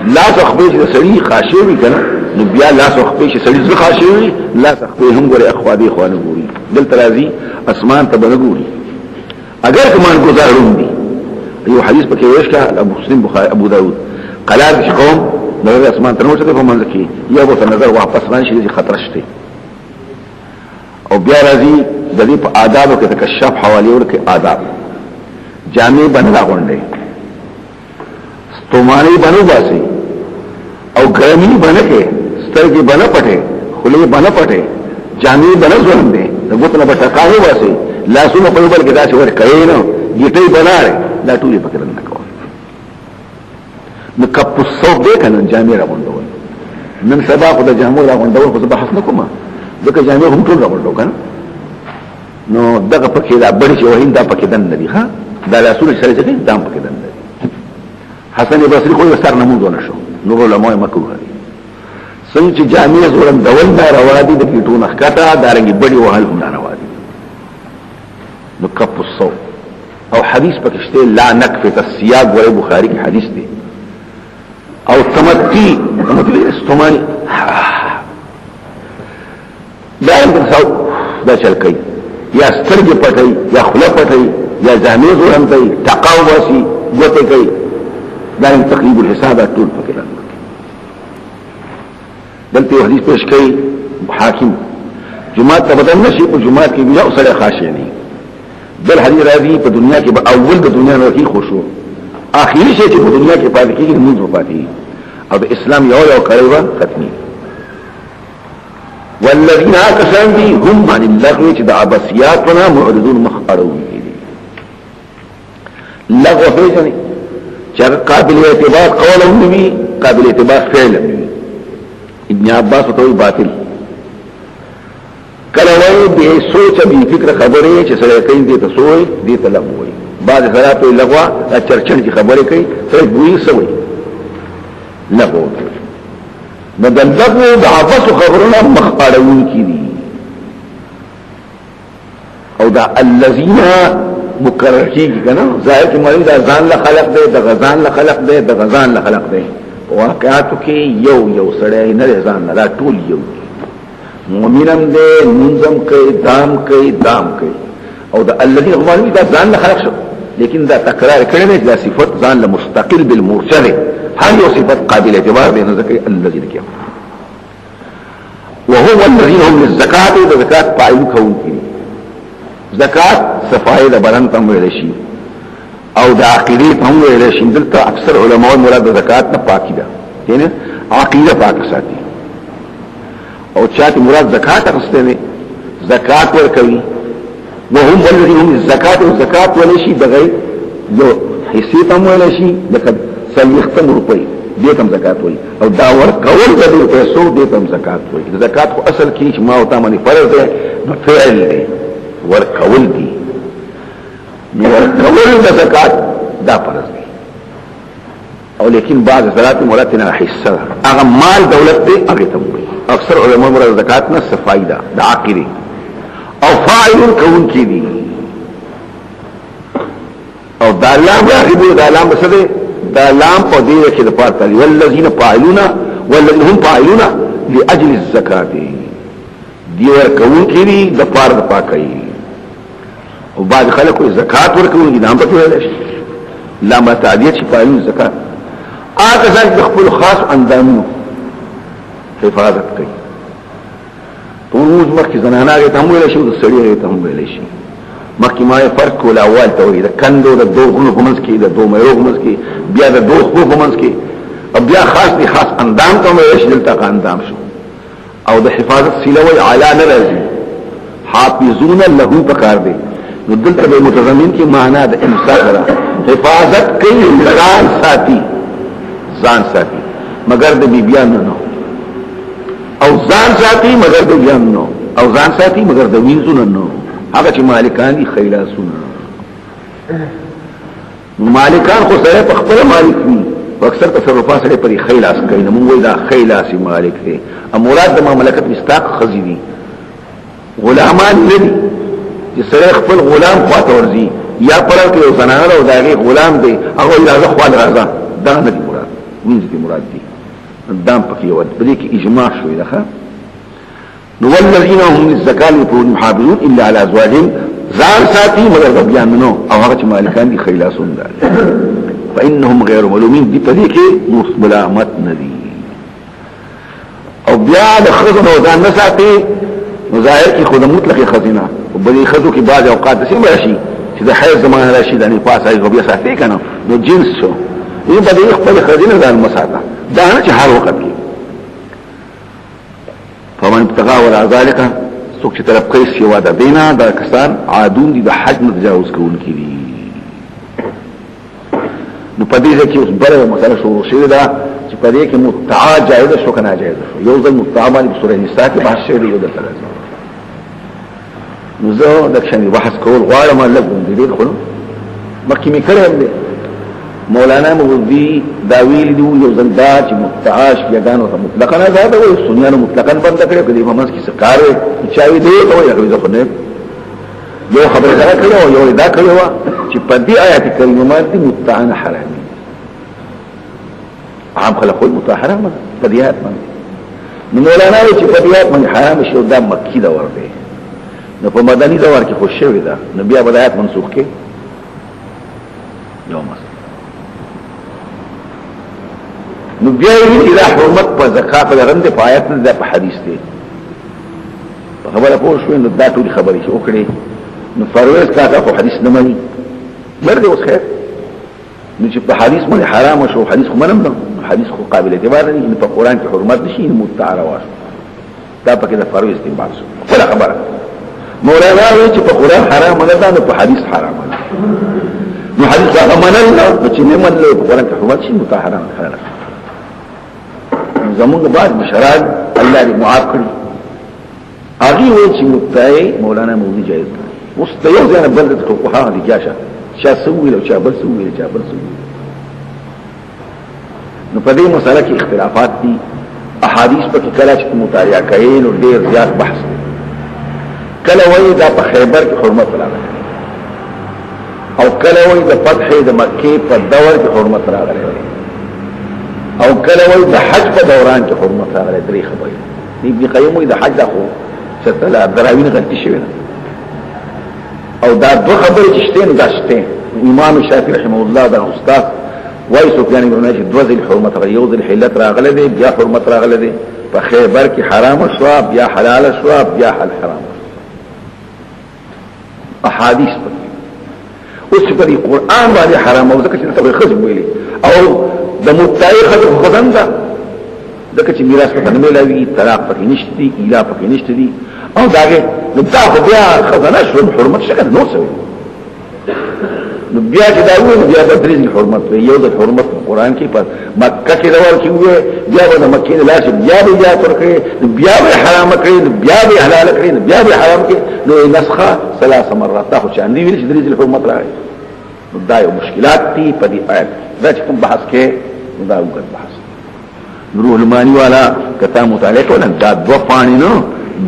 لاس اخبیش دا سڑی خاشوی کنا نو بیا لاس اخبیش سڑی زل خاشوی لاس اخبیش هم گوری اخوادی خوانو گوری دل ترازی اسمان تبا نگوری اگر کمان گزار روم دی ایو حدیث پا کیوش کا ابو مسلم ابو داود قلار دیش قوم نظر اسمان تنور سکر فمانزکی یا بوتا نظر واپس رانشی دیزی خطرشتی او بیا رازی دلی پا آدابو که تکشف حوالی ورکی آداب جامع بنلا گونده تومانی بنو باسی او گرمی بنکے سترگی بنا پٹے خلی بنا پٹے جامی بنا زورم دے نگوتنا بٹکاہو باسی لاسو نا پروبر کے داسی ور کئی نو گیٹی بنا رے لا تولی پکرن نکو نکپ الصوف دے کنن جامی را بندول نن سبا خدا جامو را بندول خدا بحث نکو ما دکا جامی هم ټول را بندو کن نو دکا پکی دا بڑی چی وحین دا پکی دن ندی خوا دا لاسو سر چکی دام پکی دن ندی حسن بصری خو سر نمود ونشو نور علماء مکروه دي څنګه چې جامع زورم دول دا روا دي د کیټو نخکتا دارنګي بډي وهل هم روا دي نو کف الصوت او حدیث پکشتے لا نکفت السیاق ورے بخاری کی حدیث دی او تمتی استمانی دا انتن ساو دا چل کئی یا سترگ پتائی یا خلا پتائی یا زہمی زورم تائی تقاو باسی گوتے کئی دا انتن تقریب الحساب طول پکلان دلتے حدیث پیش کئی حاکم جماعت تا بدن نشی پا جماعت کی بجا اصل خاشی نہیں بل حدیث راضی پا دنیا کی با اول دا دنیا نرکی خوشو آخری شئی چی پا دنیا کی پاتی کی نموز وفاتی او دا اسلام یو قریبا ختمی والذین آکسان دی هم عن اللغو چی دا عباسیاتنا معرضون مخارون کی دی لغو فیجنی چاکا قابل اعتبار قولا نبی قابل اعتبار فعلا نبی ابن عباس وطوی باطل کلوی بی سوچ بی فکر خبری چی سرکین دیتا سوئی دیتا لغوی بعض سراتوی لغوا چرچن چی خبری کئی سرک بوئی سوئی لغو بدل لغو دا عباس خبرنا مخارون کی دی او دا اللذین مکرر کی کنا ظاہر کی معنی دا زان لخلق دے دا غزان لخلق دے دا غزان لخلق دے واقعاتو کې یو سړی نه ځان نه ټول یو مؤمنم دې منظم کوي دام کوي او دا الذي غوړي دا ځان نه خلق شو لیکن دا تکرار کړي نه دا صفت ځان له مستقل بالمرجع هل یو صفت قابل اعتبار دی نه ځکه الذي کې وهو الذين هم للزکات د زکات پایو کوي زکات صفای د بدن تم ویل شي او د عقیده هم ویل شي دلته اکثر علماء مراد د زکات نه پاکی ده یعنی عقیده پاک ساتي او چاته مراد زکات اخسته نه زکات ورکوي وهم الذين هم الزکات او زکات ولې شي دغه یو حصے تم ویل شي لکه سلیختم روپۍ دې تم زکات وایي او دا ورکول د پیسو دې تم زکات وایي زکات خو اصل کې چې ما او تا باندې فرض ده نو فعل دی ورکول دی ورکول د زکات دا فرض دی او لیکن بعض زکات مراتنا حصہ هغه مال دولت دی هغه ته وایي اکثر علماء مراد زکات نه فائدہ د عقیده او فاعل کون کی دی او دا لام راغبو دا لام بسده دا لام په دې کې د پاره تعالی والذین فاعلون والذین هم فاعلون لاجل الزکات دی ورکون کی دی د پاره د پاکي او بعد خلکو زکات ورکون دي نام پته ویل شي لام تعدیه چې فاعلون زکات هغه ځکه د خپل خاص اندامو حفاظت کوي توز مخکې زنانه ته هم ویل شي د سړي ته هم ویل شي مخکې ما فرق کول اول توحید کندو د دوه غنو په منځ کې د دوه مېرو په منځ کې بیا د دوه خو په منځ کې او بیا خاص دي خاص اندام ته ویل شي دلته اندام شو او د حفاظت سیلوي اعلی نه راځي حافظون له پکار دي نو دلته به متضمن کې معنا د امساک را حفاظت کوي ځان ساتي مگر د بیبیان نه او ځان ساتي مگر د بیان نو او ځان ساتي مگر د وینځونو نو هغه چې مالکان دي خیلاسونه مالکان خو سره په خپل مالک وي اکثر تصرفات سره پر خیلاس کوي نو موږ دا خیلاسي مالک دي امورات د مملکت مستاق خزي دي غلامان ندي چې سره خپل غلام خواته ورزي یا پرل کې یو زنانه او داغي غلام دی هغه راځه خو راځه دا نه دي مراد وینځ دي مراد دي دام پکې ود بلې کې اجماع شوی ده نو والذین هم للزکات محافظون الا على ازواجهم ځان ساتي مگر بیان نو او هغه چې مالکان دي خیلاسون ده فانهم غیر ملومین دي په دې کې ملامت ندي او بیا د خزنه ځان نه ساتي نو ظاهر کې خود مطلق خزینه او بلې خزو کې بعض اوقات څه راشي چې د حیض زمانه راشي د نه پاسه یو بیا ساتي کنه نو جنس شو یی په دې خپل خزینه ځان مساته دا نه چې هر وخت کې فمن ابتغى وراء ذلك سوک چې طرف کوي سیوا د دینا دا کسان عادون دي د حج نه تجاوز کوونکي دي نو په دې کې اوس بل مسله شروع شوه دا چې په دې کې متعا جایز شو کنه جایز شو یو ځل متعا باندې سورې نساء کې بحث شوی دی د ثلاثه نو زه د شنو بحث کول غواړم لږ دې خلک مخکې می کړم مولانا مغذی دا ویل دی یو زنده چې متعاش یګانو ته مطلقاً آزاد وي سنیانو مطلقاً بند کړي کدي په منځ کې سکار چاوي دی او یو ځکه نه یو خبر دا کړو یو دا کړو چې په دې آیات کریمه باندې متعن حرام عام خلق المتع حرام په دې آیات باندې نو مولانا چې په دې آیات باندې حرام شو دا مکی دا ورته نو په مدني دور کې خوش شوی دا نو بیا په آیات منسوخ کې یو مس نو بیا یې دا حرمت په زکات لرند په آیات نه په حدیث دی په خبره پوه شو نو دا ټول خبرې شو کړې نو فرویز کا خو حدیث نه مانی مرده اوس خیر نو چې په حدیث باندې حرام شو حدیث خو منم نو حدیث خو قابل اعتبار نه دی په قران کې حرمت نشي متعارف دا پکې د فرویز دی باسو ولا خبره مولانا وی چې په قران حرام نه ده نو په حدیث حرام ده نو حدیث هغه منل نو چې نه منل په قران کې حرمت شي متحرم حلال زمونږ بعد مشران الله دې معاف کړي هغه وی چې متای مولانا مولوی جایز ده اوس ته یو ځای بل د فقها دي جاشه چا سوي او چا بل سوي چا بل سوي نو په دې مسله کې اختلافات دي احادیث په کې کله چې مطالعه کوي نو ډېر زیات بحث کله وایي دا په خیبر کې حرمت راغلی او کله وایي د فتح د مکې په دور کې حرمت راغلی او کله وایي د حج په دوران کې حرمت راغلی درې خبرې ابن قیم وایي د حج د خو ستله دراوین غلطي شوی او دا دو خبرې چې شته نو دا شته امام شافعي رحمه الله دا استاد وایي سفیان بن عیینه د وزن حرمت راغلی یو د حلت راغلی دی بیا حرمت راغلی دی په خیبر کې حرام شو بیا حلال شو بیا حرام احادیث اوس په قرآن باندې حرام او ځکه چې ته خزم ویلي او د متعی خزم ده ځکه چې میراث په نه ملوي طلاق پکې نشته دي اله پکې نشته دي او داګه نو دا خو بیا خزانه شو حرمت شکل نو سوي نو بیا چې دا وایي بیا د درې حرمت یو د حرمت قرآن کې په مکه کې دا ورکی وي بیا د مکه نه لاس بیا ترکه بیا به حرام کړی بیا به حلال کړی بیا به حرام کړی نو نسخه ثلاث مرات دا خو چې اندي ویل چې درې حرمت راغی نو دا یو مشکلات دي په دې آیت دا چې کوم بحث کې دا وګړه بحث روح المانی والا کته مطالعه کول دا دو پانی نو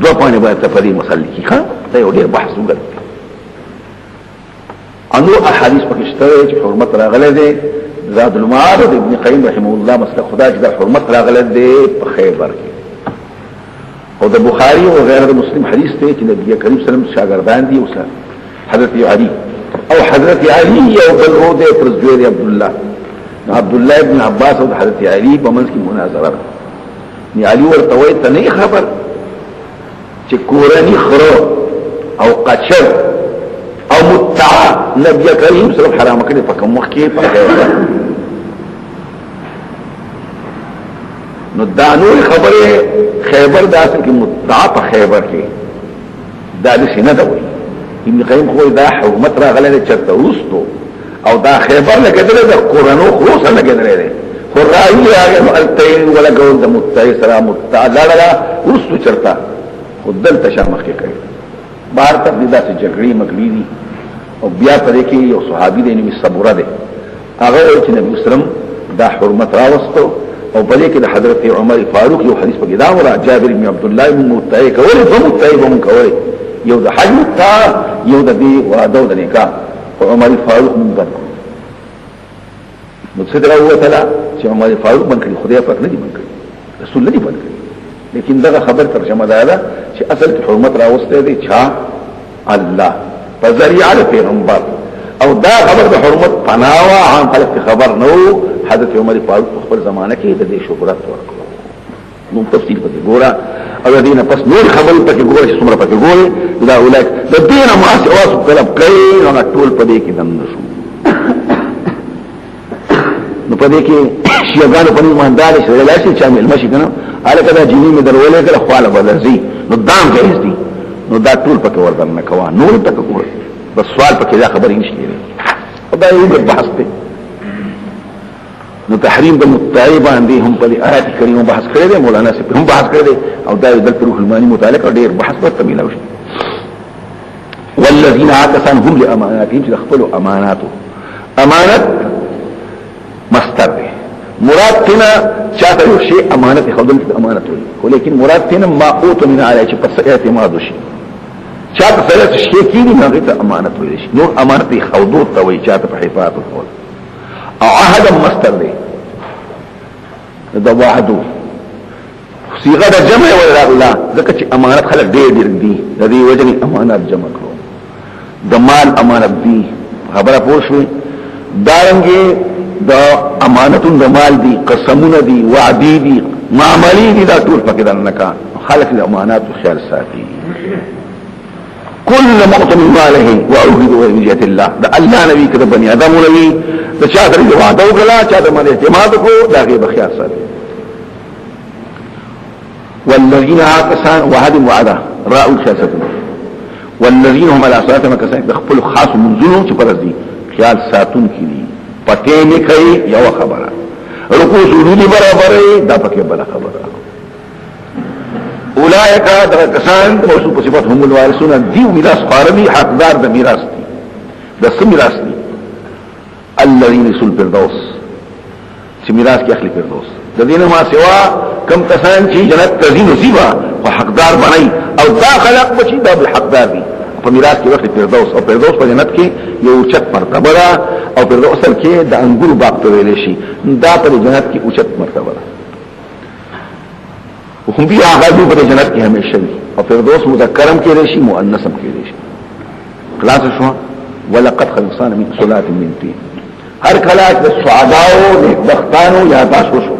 دو پانی باید تفری مسلې کې ښه دا یو ډېر بحث وګړه انو احادیث پکشته چې حرمت راغله دي زاد المعاد ابن قیم رحمه الله مسلک خدا چې دا حرمت راغله دي په خیبر کې او د بخاری او غیره د مسلم حدیث ته چې نبی کریم صلی الله علیه وسلم شاګردان دي او حضرت علی او حضرت علی او بل هو د پرزویر عبد الله ابن عباس او حضرت علی په منځ کې مناظره ني علی ورته وایي ته نه خبر چې کورنی خرو او قچر او متع نبی کریم صلی الله علیه وسلم حرام کړی په کوم وخت کې په نو دا نور خبره خیبر دا اصل کې متع په خیبر کې دا د سینه دا وایي ابن قیم خو دا حرمت راغله چرته وستو او دا خیبر لګیدل د قرانو خروس لګیدل خو راوی هغه التین ولا ګول د متع سلام متع لا وستو چرته خدل تشامخ کې کوي بار ته دا چې جګړې مګړې دي او بیا پرې کې یو صحابي دی نوې صبره ده هغه چې نبی اسلام دا حرمت راوستو او بلې کې د حضرت عمر فاروق یو حدیث پکې دا ورا جابر بن عبد الله بن متعی کول په متعی بم کول یو د حج متع یو د دې واده د نکاح او عمر فاروق من بن نو څه درو وته چې عمر فاروق من کړي خدای پاک نه دی من کړي رسول نه دی من کړي لیکن دا خبر ترجمه ده چې اصل کې حرمت راوسته دي چا الله په ذریعہ پیغمبر او دا خبر د حرمت پناوا عام خلک خبر نو حضرت عمر فاروق په خپل زمانه کې د دې شهرت ورکړو نو تفصیل پکې ګوره او دینه پس نور خبر پکې ګوره چې څومره پکې ګوره دا اولاد د دینه ماسه اوس طلب کوي نو ټول په دې کې دم نشو نو په دې کې شیعاګانو په ایماندار سره لاشي چې عامل مشي کنه الکه دا جنې مې درولې کړه خواله بدرځي نو دام جایز دي نو دا ټول پکې ورته نه کوا نور پکې ګوره بس سوال پکې دا خبرې نشته دا یو بحث دی نو تحریم د متعی باندې هم په آیات کریمه بحث کړی دی مولانا سے هم بحث کړی دی او دا د روح المانی متعلق ډیر بحث په تمثيل وشي والذین عاکسان هم لاماناتهم تخفلوا اماناتو امانت مصدر دی مراد تینا چاہتا یو شیء امانت خودل امانت وی ولیکن مراد تینا ما اوتو من علی چې پس اعتماد وشي چاته سره شي کینی هغه ته امانت ویل شي نور امانت خودو ته وی چاته په حفاظت کول او عهد مستر دی دا وعدو صيغه د جمع ولا الله ځکه چې امانت خلک ډېر دي د دې وجني امانت جمع کړو د مال امانت دي خبره پوښوي دارنګي د امانتون د مال دي قسمونه دي وعدي دي معاملې دي دا ټول پکې دنه خلک د امانات خیال ساتي كل مقتم ماله وعهد وجهه الله دا الله نبي کده بني ادم نبي دا چا سره وعده وکړه چا د باندې اعتماد کو دا غي بخیار ساتي والذين عاقسان وعد وعده راء خاصه والذين هم على صلاتهم كسان خپل خاص منزلون چې فرض دي خیال ساتون کړي پټې نه کوي یو خبره رکوع سجود برابرې دا پکې بل خبره اولئک دا کسان موصوف صفات هم الوارثون دی میراث خارمي حقدار د میراث دي د سم میراث دي الذين يسل الفردوس چې میراث کې اخلي فردوس د دینه ما سوا کم کسان چې جنت تزين نصیبا او حقدار بنای او دا خلق بچي دا بالحقدار دي په میراث کې وخت فردوس او فردوس په جنت کې یو چت مرتبه ده او فردوس اصل کې د انګور باغ ته ویل شي دا په جنت کې اوچت مرتبه ده هم بیا هغه په جنت کې همیشه وي او فردوس مذکرم کې لشي مؤنثم کې لشي خلاص شو ولقد خلقنا من سلالة من طين هر کله د سعداو د بختانو یاداش وشو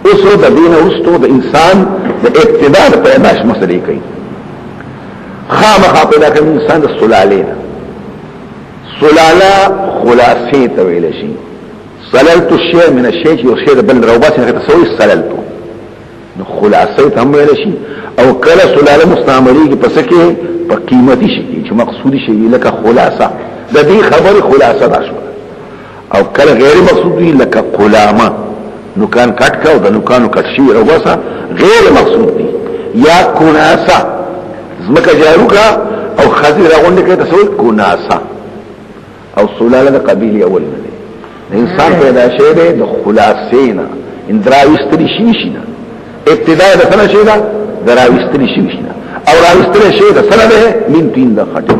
اوسو د دین اوستو د انسان د ابتداء د پیدائش مسلې کوي خامخا پیدا کوي انسان د سلاله سلاله خلاصې ته ویل شي سللت الشيء من الشيء یو شی بل روبات هغه تسوي سللت نو خلاصې ته هم ویل شي او کله سلاله مستعملي کې پس کې په قیمتي شي چې مقصودی شي لکه خلاصه د دې خبر خلاصه راشو او کله غیر مقصودی لکه قلامه نو کان کټ کا او د نوکانو کټ شي روباسه غیر مقصود دي یا کناسه زمکه جارو کا او خزی راغونډه کې تسوي کناسه او سلاله د قبیله اول نه دي انسان پیدا شوی دی د خلاصینا اندراوستری شي نه ابتداء د څه شي دا دراوستری شي نه او راوستری شي د څه ده من تین د خټه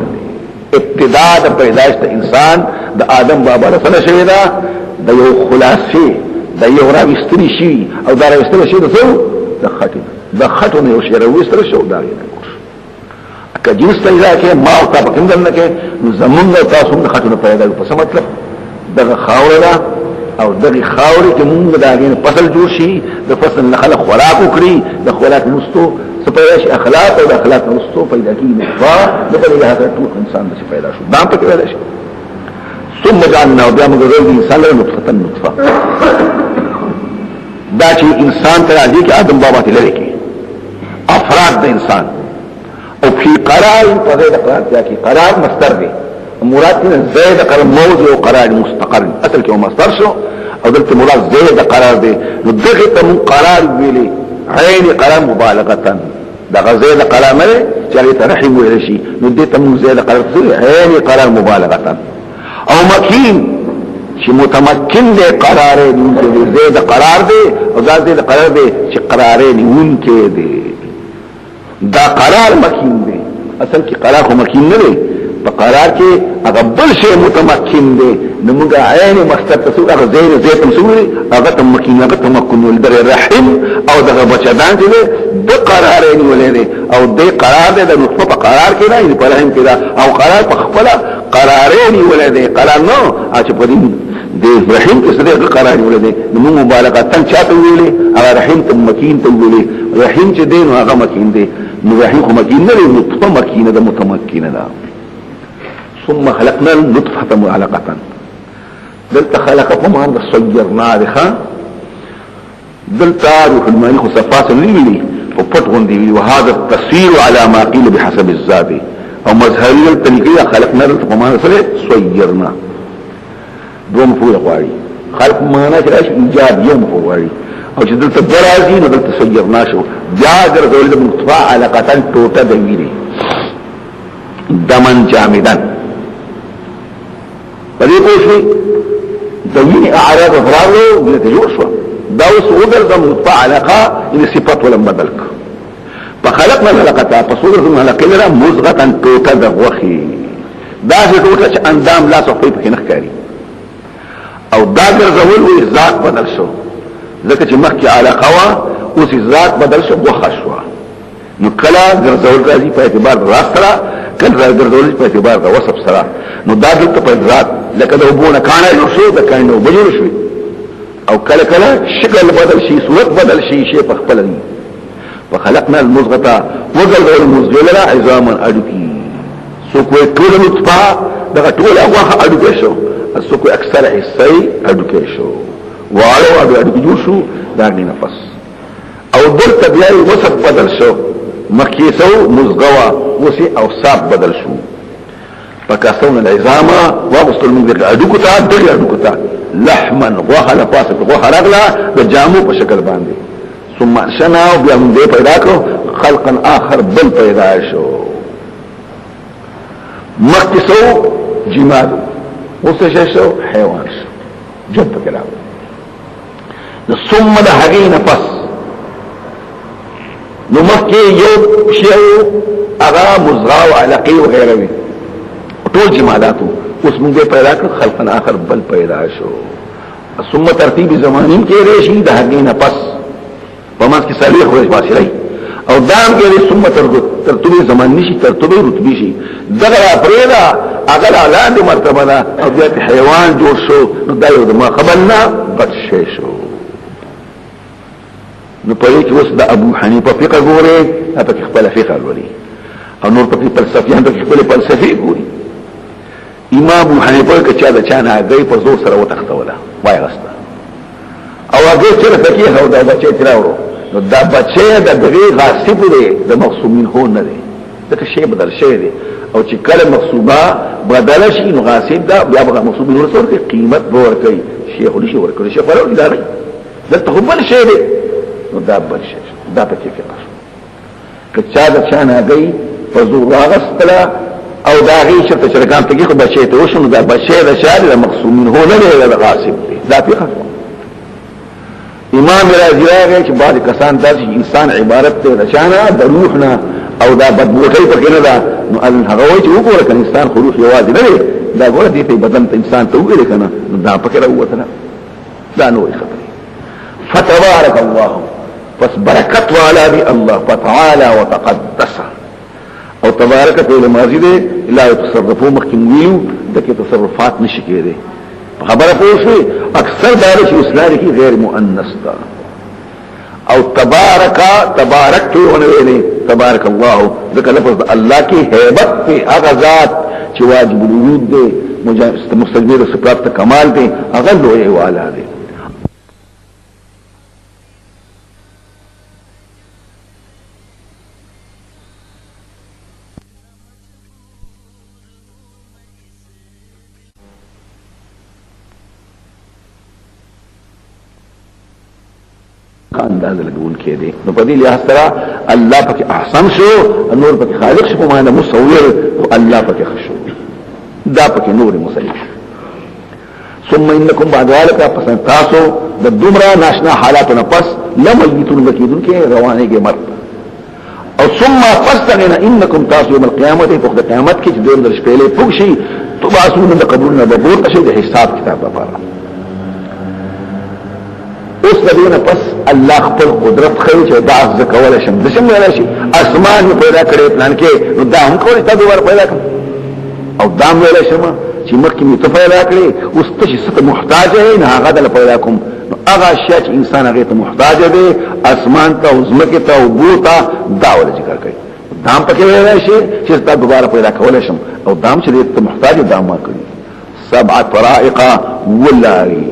ابتداء د پیدائش د انسان د آدم بابا د څه شي دا د یو خلاصي د یو راوستری شي او دا راوستری شي د څه د خټه د خټه نه یو شی راوستری شو دا نه که جنس پیدا کې ما او تاسو کوم دنه کې زمونږ تاسو د خټه پیدا په څه مطلب دغه خاوره او دغه خاورې کې موږ دا غین فصل جوړ شي د فصل نه خلق خوراک وکړي د خوراک مستو سپیداش اخلاق او د اخلاق مستو پیدا کیږي نطفه دغه هغه ټول انسان د پیدا شو دا په کې پیدا شي ثم جعلنا بیا موږ د انسان له نطفه دا چې انسان ته راځي کې آدم بابا ته لري کې افراد د انسان او فی قرار په دې قرار کې قرار مصدر دی مراد زید قرار موضع او قرار مستقر اصل کې مصدر شو او دلته مراد زید قرار دی نو دغه ته قرار ویلي عین قرار مبالغه دا زید قرار نه چې ته رحم ویل شي نو دې ته زید قرار عین قرار مبالغه او مکین چې متمکن دی قرار دی زید قرار دی او دا زید قرار دی چې قرار نیون کې دی دا قرار مکین دی اصل کې قرار خو مکین نه دی په قرار کې هغه بل شی متمکن دی نو موږ عین مستر تاسو هغه زید تمسوري هغه تمکن هغه تمکن ول در رحم او دغه بچدان دی د قرار نه ولې او د قرار دی د نطفه په قرار کې نه په رحم کې دا او قرار په خپل قرار نه ولې قرار نو چې په دې د رحم کې څه دی قرار ولې نو موږ مبالغه تن چاته ویلې هغه رحم تمکن ته ویلې رحم چې دین هغه مکین دی نو رحم خو مکین نه نطفه مکینه ده متمکنه ده ثم خلقنا النطفه علقه دلت خلقكم عند صيرنا ذخا دلت روح الماني خصفات لي وفتغن دي وهذا التصير على ما قيل بحسب الزاد او مظهريه التلقيه خلقنا الفقمان صيرنا دوم فوق غاري خلق معنا راش ایجاد يوم فوق غاري او چې دلته درازي نو دلته صيرنا شو بیا درځول د نطفه علقه ټوټه دی دمن جامدان پدې پوښي دویني اعراض افرادو دلته جوړ شو دا اوس وګرځم نطفه علاقه ان صفات ولم بدلک فخلقنا الحلقه فصورت الحلقه لرا مزغه توتا دغوخي دا چې ټوټه چې اندام لا څه په کې نه ښکاري او دا ګرځول وي ذات بدل شو ځکه چې مخکې علاقه وا اوس ذات بدل شو وخه شو نو کله ګرځول راځي په اعتبار راست سره کله ګرځول په اعتبار د وسب سره نو دا دلته په ذات لکه د وبونه کانه نو شو د کانه وبجور شو او کله کله شکل بدل شي صورت بدل شي شی په خپل دی فخلقنا المزغه وګرځول المزغه لرا عظاما اډکی سو کوئی ټول نطفه دغه ټول هغه اډکی شو سو کوئی اکثر حصے اډکی شو والو اډکی جوړ شو دا نه نفس او دل طبيعي وسط بدل شو مکیسو مزغوا وسی اوصاف بدل شو فکاسون العظام واغسل من ذلك اډکتا دل اډکتا لحما وحل فاسد وحرغلا بجامو په شکل باندې ثم شنا بیا موږ پیدا کړو خلقا اخر بل پیدا شو مکیسو جماد وسششو حیوان شو جب کلام ثم ده هغه نفس نو مخی یو شیعو اغا مزغا و علقی و غیروی طول جمالاتو اس منگے پیدا کر خلقا آخر بل پیدا شو ثم ترتیب زمانیم کے ریشی ده هغه نفس پمانس کی سالیخ ورش باسی رئی او دام کے ری ثم ترتیب زمان نشی ترتیب رتبی شی دغل اپریدا اغل اعلان دی مرتبه دا او دیت حیوان جوڑ شو نو دایو دما خبرنا بد شی شو نو پدې کې اوس د ابو حنیفه فقہ ګوري هغه کې خپل فقہ وري او نور په فلسفیان کې خپل فلسفي ګوري امام ابو حنیفه کې چا د چا نه غي په زور سره وتختوله وای غستا او هغه چې فقيه هو دا بچي تراورو نو دا بچي د دغه غاصب دی د مقصومین هو نه دی دا شی بدل شی دی او چې کله مقصوبه بدل شي نو غاصب دا بیا به مقصومین ورسره قیمت ور کوي شیخ لشي ور کوي شیخ ورو اداري دلته هم بل شی دی نو دا بل شي دا پکې فقہ که چا د چانه گئی فزور واغستلا او دا غي شرط شرکان ته خو بچي ته وشو دا بچي د شاري د مقصومین هو نه دی د غاصب دی دا فقہ امام رازی راغی چې بعض کسان داسې انسان عبارت ته د چانه د روحنا او دا بدبوټي پکې نه دا نو هغه وایي چې وګوره کنه انسان خو روح یوازې نه دی دا ګوره دې په بدن ته انسان ته وګوري کنه نو دا پکې راوته دا نوې خبره فتبارك الله پس برکت والا دی الله فتعالى وتقدس او تبارک فعل ماضی دی لا يتصرفوا مخکم ویلو دغه تصرفات نشي کېده خبره پوښي اکثر دارش اسلام کی غیر مؤنث تا او تبارک ویلي تبارک الله ذکر لفظ الله کی هیبت په اغزاد چې واجب الوجود دی مستجمع صفات کمال دی اغل وی والا دی انداز لګون کې دي نو په دې لحاظ سره الله پکې احسن شو نور پکې خالق شو په معنا مصور او الله پکې خشو دا پکې نور مصور ثم انکم بعد ذلك پس تاسو د دومره ناشنا حالاتونه پس لمیتون بکیدون کې روانه کې مرد او ثم فاستغنا انکم تاسو یوم القیامت په قیامت کې چې دوی درش پیلې پوښي تبعثون د قبرنا د بور تشه د حساب کتاب لپاره اوس دغه پس الله خپل قدرت خو چې دا ځکه کول شم د څنګه راشي اسمان پیدا کړي پلان کې نو دا هم کوي تاسو ور پیدا کړ او دا ویل شم چې مخکې مې پیدا کړي اوس ته څه محتاج نه هغه د پیدا کوم نو هغه شی چې انسان هغه ته محتاج دی اسمان ته او زمکه ته او بوتا دا ول ذکر کوي دام پکې ویل شي چې تاسو دوباره پیدا کول شم او دام چې ته محتاج دا ما کوي سبع طرائق واللاري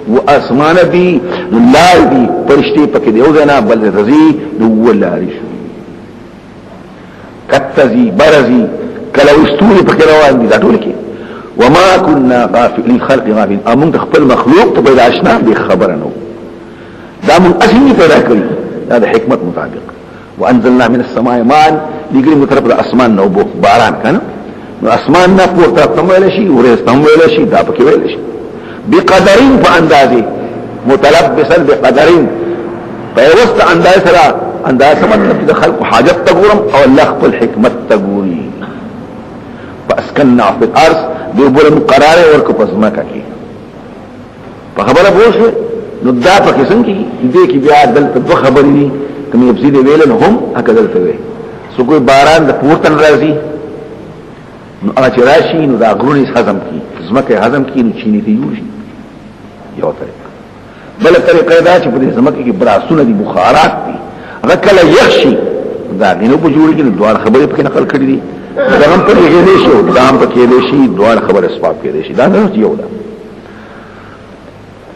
واسمان دی لار دی پرشتی پکې دی او زنا بل رزي نو لاري شو کتزي برزي کله واستوري پکې روان دي دا ټول کې وما كنا غافلين خلق غافلين امون خپل مخلوق ته پیدا آشنا به خبر نه دا من اصلي پیدا کړی دا د حکمت مطابق وانزلنا من السماء ماء لګري مترف د اسمان نو باران کنه نو اسمان نه پورته تمویل شي ورې تمویل شي دا پکې ویل شي بقدرين فاندازي متلبسا بقدرين فيوست انداز سرا انداز مطلب د خلق حاجت تګورم او الله خپل حکمت تګوري فاسكننا في الارض دی بولم قرار ورکو پزماکه کی په خبره بوښ نو دا پکې څنګه دې کې بیا دلته دوه خبرې دي کوم یبزي دی ویل هم هکذا دلته وي سو کوئی باران د پورتن راځي نو هغه چې راشي نو دا غرونی هضم کی زمکه هضم کی نو چینی ته یوشي یو طریقه بل طریقه دا چې په دې زمکه کې براسونه دي بخارات دي هغه کله یخشي دا غینو په جوړ کې دوه خبرې پکې نقل کړې دي دا هم پکې دي شي او دا هم پکې دي شي دوه خبره اسباب کې دي شي دا نه یو ده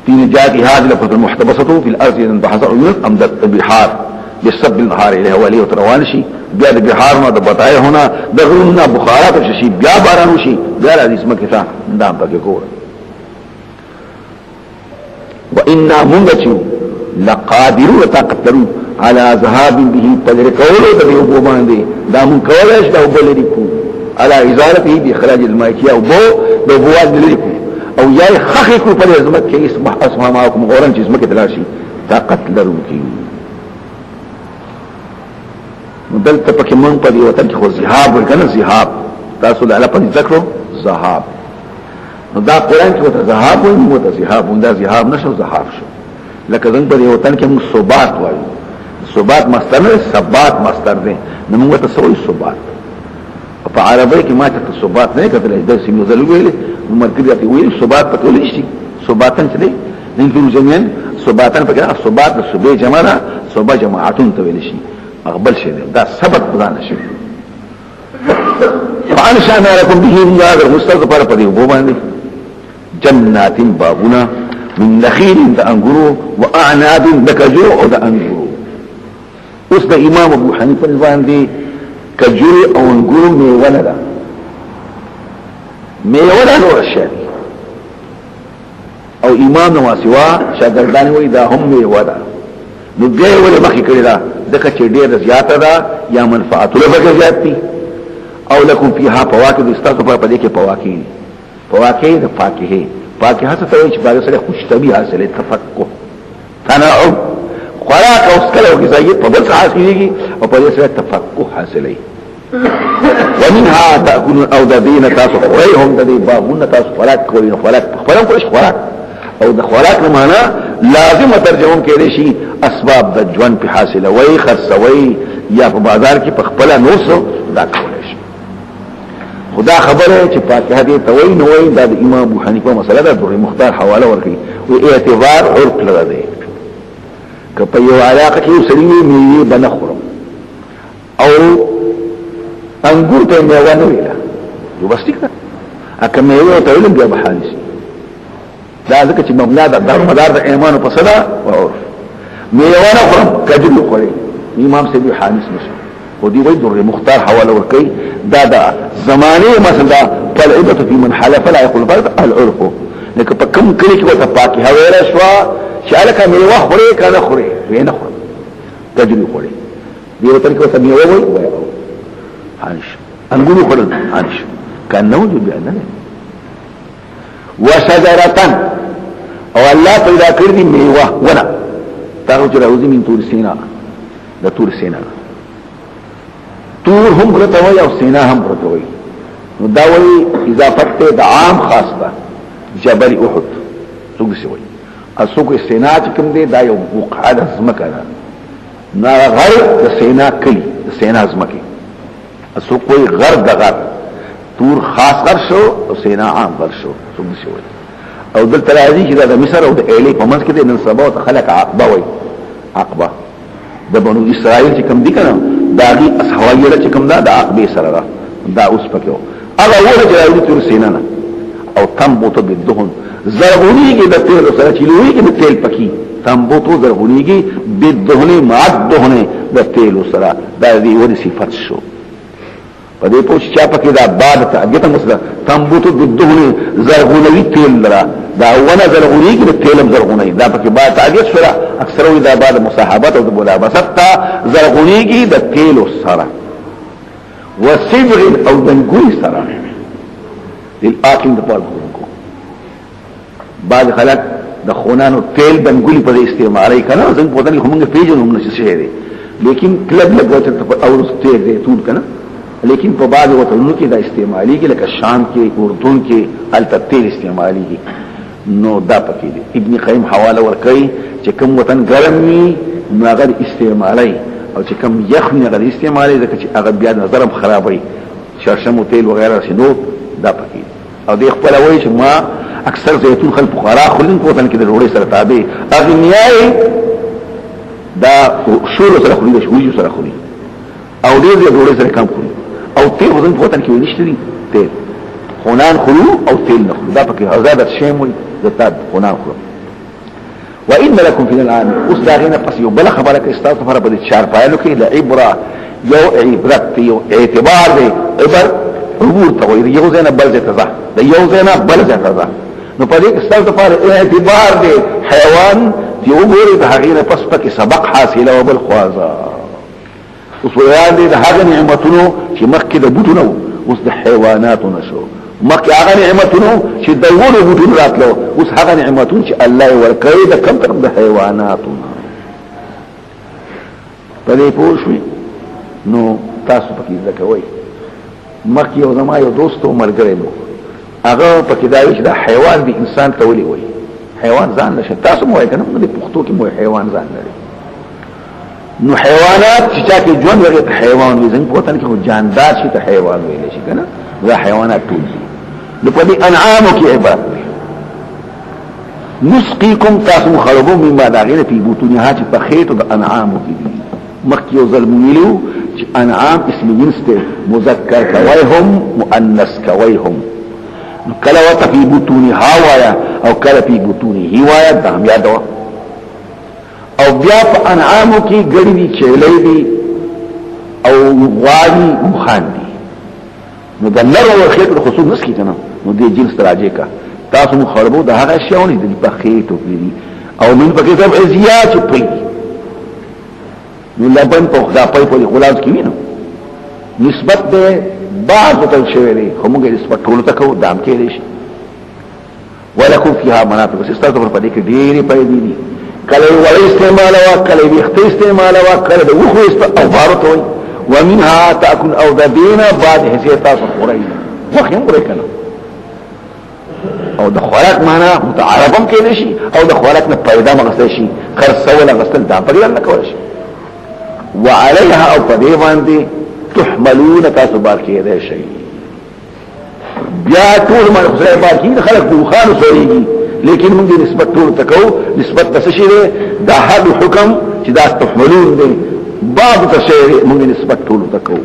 تین جاتی هذه لفظ المحتبسه في الارض بحث عيون امدد البحار بسب النهار اليه وليه وتروانشي بیا د بحار نه د بتای هونه د غرونو بخارات شي بیا بارانو شي بیا د اسمه کې تا دا پکې ګور وإنا منجو لقادرون تقدرون على ذهاب به تدركولو دبيو بوباندي دا من كولش دا وبلريكو على ازالته باخراج الماء او بو دو بواد لريكو او ياي خخيكو پر ازمت کې اصبح اسماء معكم غورن چې اسمه کې تلاشي طاقت لرونکي دلته پکې مونږ په دې وطن کې خو ذهاب ورکنه ذهاب تاسو له په ذکرو ذهاب نو دا قران کې وته ذهاب او وته ذهاب دا ذهاب نشو ذهاب شو لکه څنګه په دې وطن کې موږ ثبات وایو ثبات مصدر نه ثبات مصدر دی نو موږ ته سوې ثبات په عربی کې ما ته ثبات نه کتل دا سیمو زل ویل مرکزي ته ویل ثبات په ټول شي ثباتن څه دی نن جمعین ثباتن په کې ثبات د صبح جماعه صبح جماعتون ته ویل شي اقبل شي دا ثبت بدان شي فعن شأن لكم به الله المستغفر په دې وو باندې جنات بابنا من نخيل دانغرو واعناب دكجرو او دانغرو اوس د امام ابو حنیفه باندې کجرو او انغرو میوه ده میوه ده نور شي او امام نواسوا شاګردان وای دا هم میوه ده نو دې ولې مخکې کړی دا دغه چې ډېر زیاته ده یا منفعت له بګه زیات دي او لكم فيها فواكه استاسو په دې کې فواکه فواکه د فاکهه فاکهه څه ته چې باغ سره خوشتبي حاصله تفکه تنعم خوراک او سکل او غذایت په بل حاصلېږي او په دې سره تفکه حاصلې ومنها تاكلون او دین تاسو خوريهم د دې باغونه تاسو خوراک کوي خوراک خپلم کوي خوراک او د خوراک معنا لازم ترجمه کې شي اسباب د ژوند په حاصله وي خرڅوي یا په بازار کې په خپل نوسو دا کولای شي خدا خبره چې فاتحه دې توي نو وي د امام ابو حنیفه مسله ده د مختار حواله ورکړي او اعتبار عرف لري کله یو علاقه کې سړي میوه بنخرم او انګور ته میوه نه ویلا یو بس ټیک ده اکه میوه ته ویل بیا بحالي دا ځکه چې مبنا د مدار د ایمان په صدا او عرف میوه نه خرم کجل کوي امام سیدی حانس نشو او دی وای در مختار حواله ورکي دا زمانه مثلا طلعبه في من حلف لا يقول فرض العرف لکه په کوم کلی کې وته پاکي هویره شو چې الکه میوه خوري کنه خوري وینه خوري کجل کوي دی وته کې وته میوه وای حانش انګونو خورل حانش کنه وجود بیان وشجرة او الله پیدا کړی دی میوه ونه تاغو راوځي من تور سینا د تور سینا تور هم پرتوي او سینا هم پرتوي نو دا وی اضافت ته د عام خاص ده جبل احد څنګه شي وي اسوګ سینا چې کوم دی دا یو بقعه د زمکه ده نا غر د سینا کلی د سینا زمکه اسوګ کوئی غر د غر تور خاص غر شو او سینا عام غر شو څنګه شي وي او دل تلازی چې د مصر او د ایلی په منځ کې د نن سبا او خلق عقبه وي عقبه د بنو اسرائیل چې کوم دي کنه داغي اصحابيه چې کوم دا د عقبه سره دا اوس پکې هغه وره چې راوړي تر سینانه او تنبوت بالدهن زرغونیږي د تیل سره چې لویږي د تیل پکې تنبوت زرغونیږي بالدهن مع الدهن د تیل سره دا دی ودي صفات شو په دې پوښ چا پکې دا باد ته اګه مسله تنبوت بالدهن زرغونوي تیل لرا دا ونه زرغونیږي د تیلم زرغوني دا پکې باد اګه سره اکثر وي دا باد مصاحبت او د ملابسه تا زرغونیږي د تیل سره وسبغ او دنګوي سره للآكل د پاره کو بعد خلک د خونانو تیل دنګولي په استعمالي کنه څنګه په دې همغه پیژنو موږ څه شي دي لیکن کلب لګوت ته او ستې زيتون کنه لیکن په بعض وطنونو کې دا استعمالي کې لکه شام کې اردن کې التتیر استعمالي کې نو دا پکې دي ابن قیم حواله ورکړي چې کوم وطن ګرم وي نو هغه استعمالي او چې کوم یخ نه هغه استعمالي ځکه چې هغه بیا نظرم خرابوي شرشم او تیل وغیرہ شنو دا پکې او د خپل وایي چې ما اکثر زيتون خلق فقراء خلن په وطن کې د وړي سره تابع اغنیای دا شور سره خوري د شوجو سره خوري او ډېر د وړي سره کم خوري او تیل وزن په وطن کې نشته دي تیل خونان خلو او تیل نه خلو دا پکې آزاد شی مو زتاد خونان خلو وان لكم في الان اسداغنا پس یو بل خبره کې استاد سفر په چار پایلو کې لعبره یو عبرت یو اعتبار دی عبر عبور ته وي یو زنه بل ځای ته ځه د یو زنه بل ځای ته ځه نو په دې کې استاد سفر اعتبار دی حیوان دی وګوري د هغه پس پکې سبق حاصله او بل خوازه اوس ویان دي د هغه نعمتونو چې مخکې د بوټونو اوس د حیواناتو نشو مخکې هغه نعمتونو چې د ورو بوټونو راتلو اوس هغه نعمتونو چې الله ورکړي د کم طرف د حیواناتو په دې پوښوي نو تاسو پکې ځکوي مخکې یو زما یو دوست او مرګره نو هغه پکې دا چې د حیوان دی انسان ته ولي وي حیوان ځان نشه تاسو مو وایي کنه د پښتو کې مو حیوان ځان لري نو حیوانات چې چا کې ژوند لري ته حیوان وي څنګه پوتن کې جاندار شي ته حیوان ویل شي کنه دا حیوانات ټول دي نو په دې انعام کې عبادت نسقيكم تاسو خربو مما داغله په بوتونها چې په خېټو د انعام کې دي مخکې یو ظلم ویلو چې انعام اسم جنس ته مذکر کويهم مؤنث کويهم کله وته په بوتونها وایا او کله په بوتونه وایا دا هم یادو او بیا په انعامو کې ګړي دي چيلې دي او غواړي مخان دي نو د لرو ورخېټ د خصوص نس کې کنه نو دې جنس راځي کا تاسو مخربو د هغه شیونه دي په خېټو کې دي او من پکې سب ازيات پي نو لبن په خدا په غلاظ کې وینو نسبت ده بعض ته شوی دی خو موږ نسبت ټول ته کوو دام کې دي ولکم فيها منافع استاسو په دې کې ډېری پیدا دي کله وړي استعمال او کله وخت استعمال او کله د وخو او بارته ومنها تاكل او دينا بعد هسه تاسو خوري وخت هم خوري کنه او د خوراک معنا متعارفم کې شي او د خوراک نه پیدا مغسل شي خرڅول غسل دا په الله کول شي وعليها او پدې باندې تحملون تاسو بار کې ده شي بیا ټول ما خدای بار کې خلق بوخان سوريږي لیکن موږ نسبت ټول تکو نسبت د څه شي ده حد حکم چې دا تحملون دي بعض تشریع موږ نسبت ټول تکو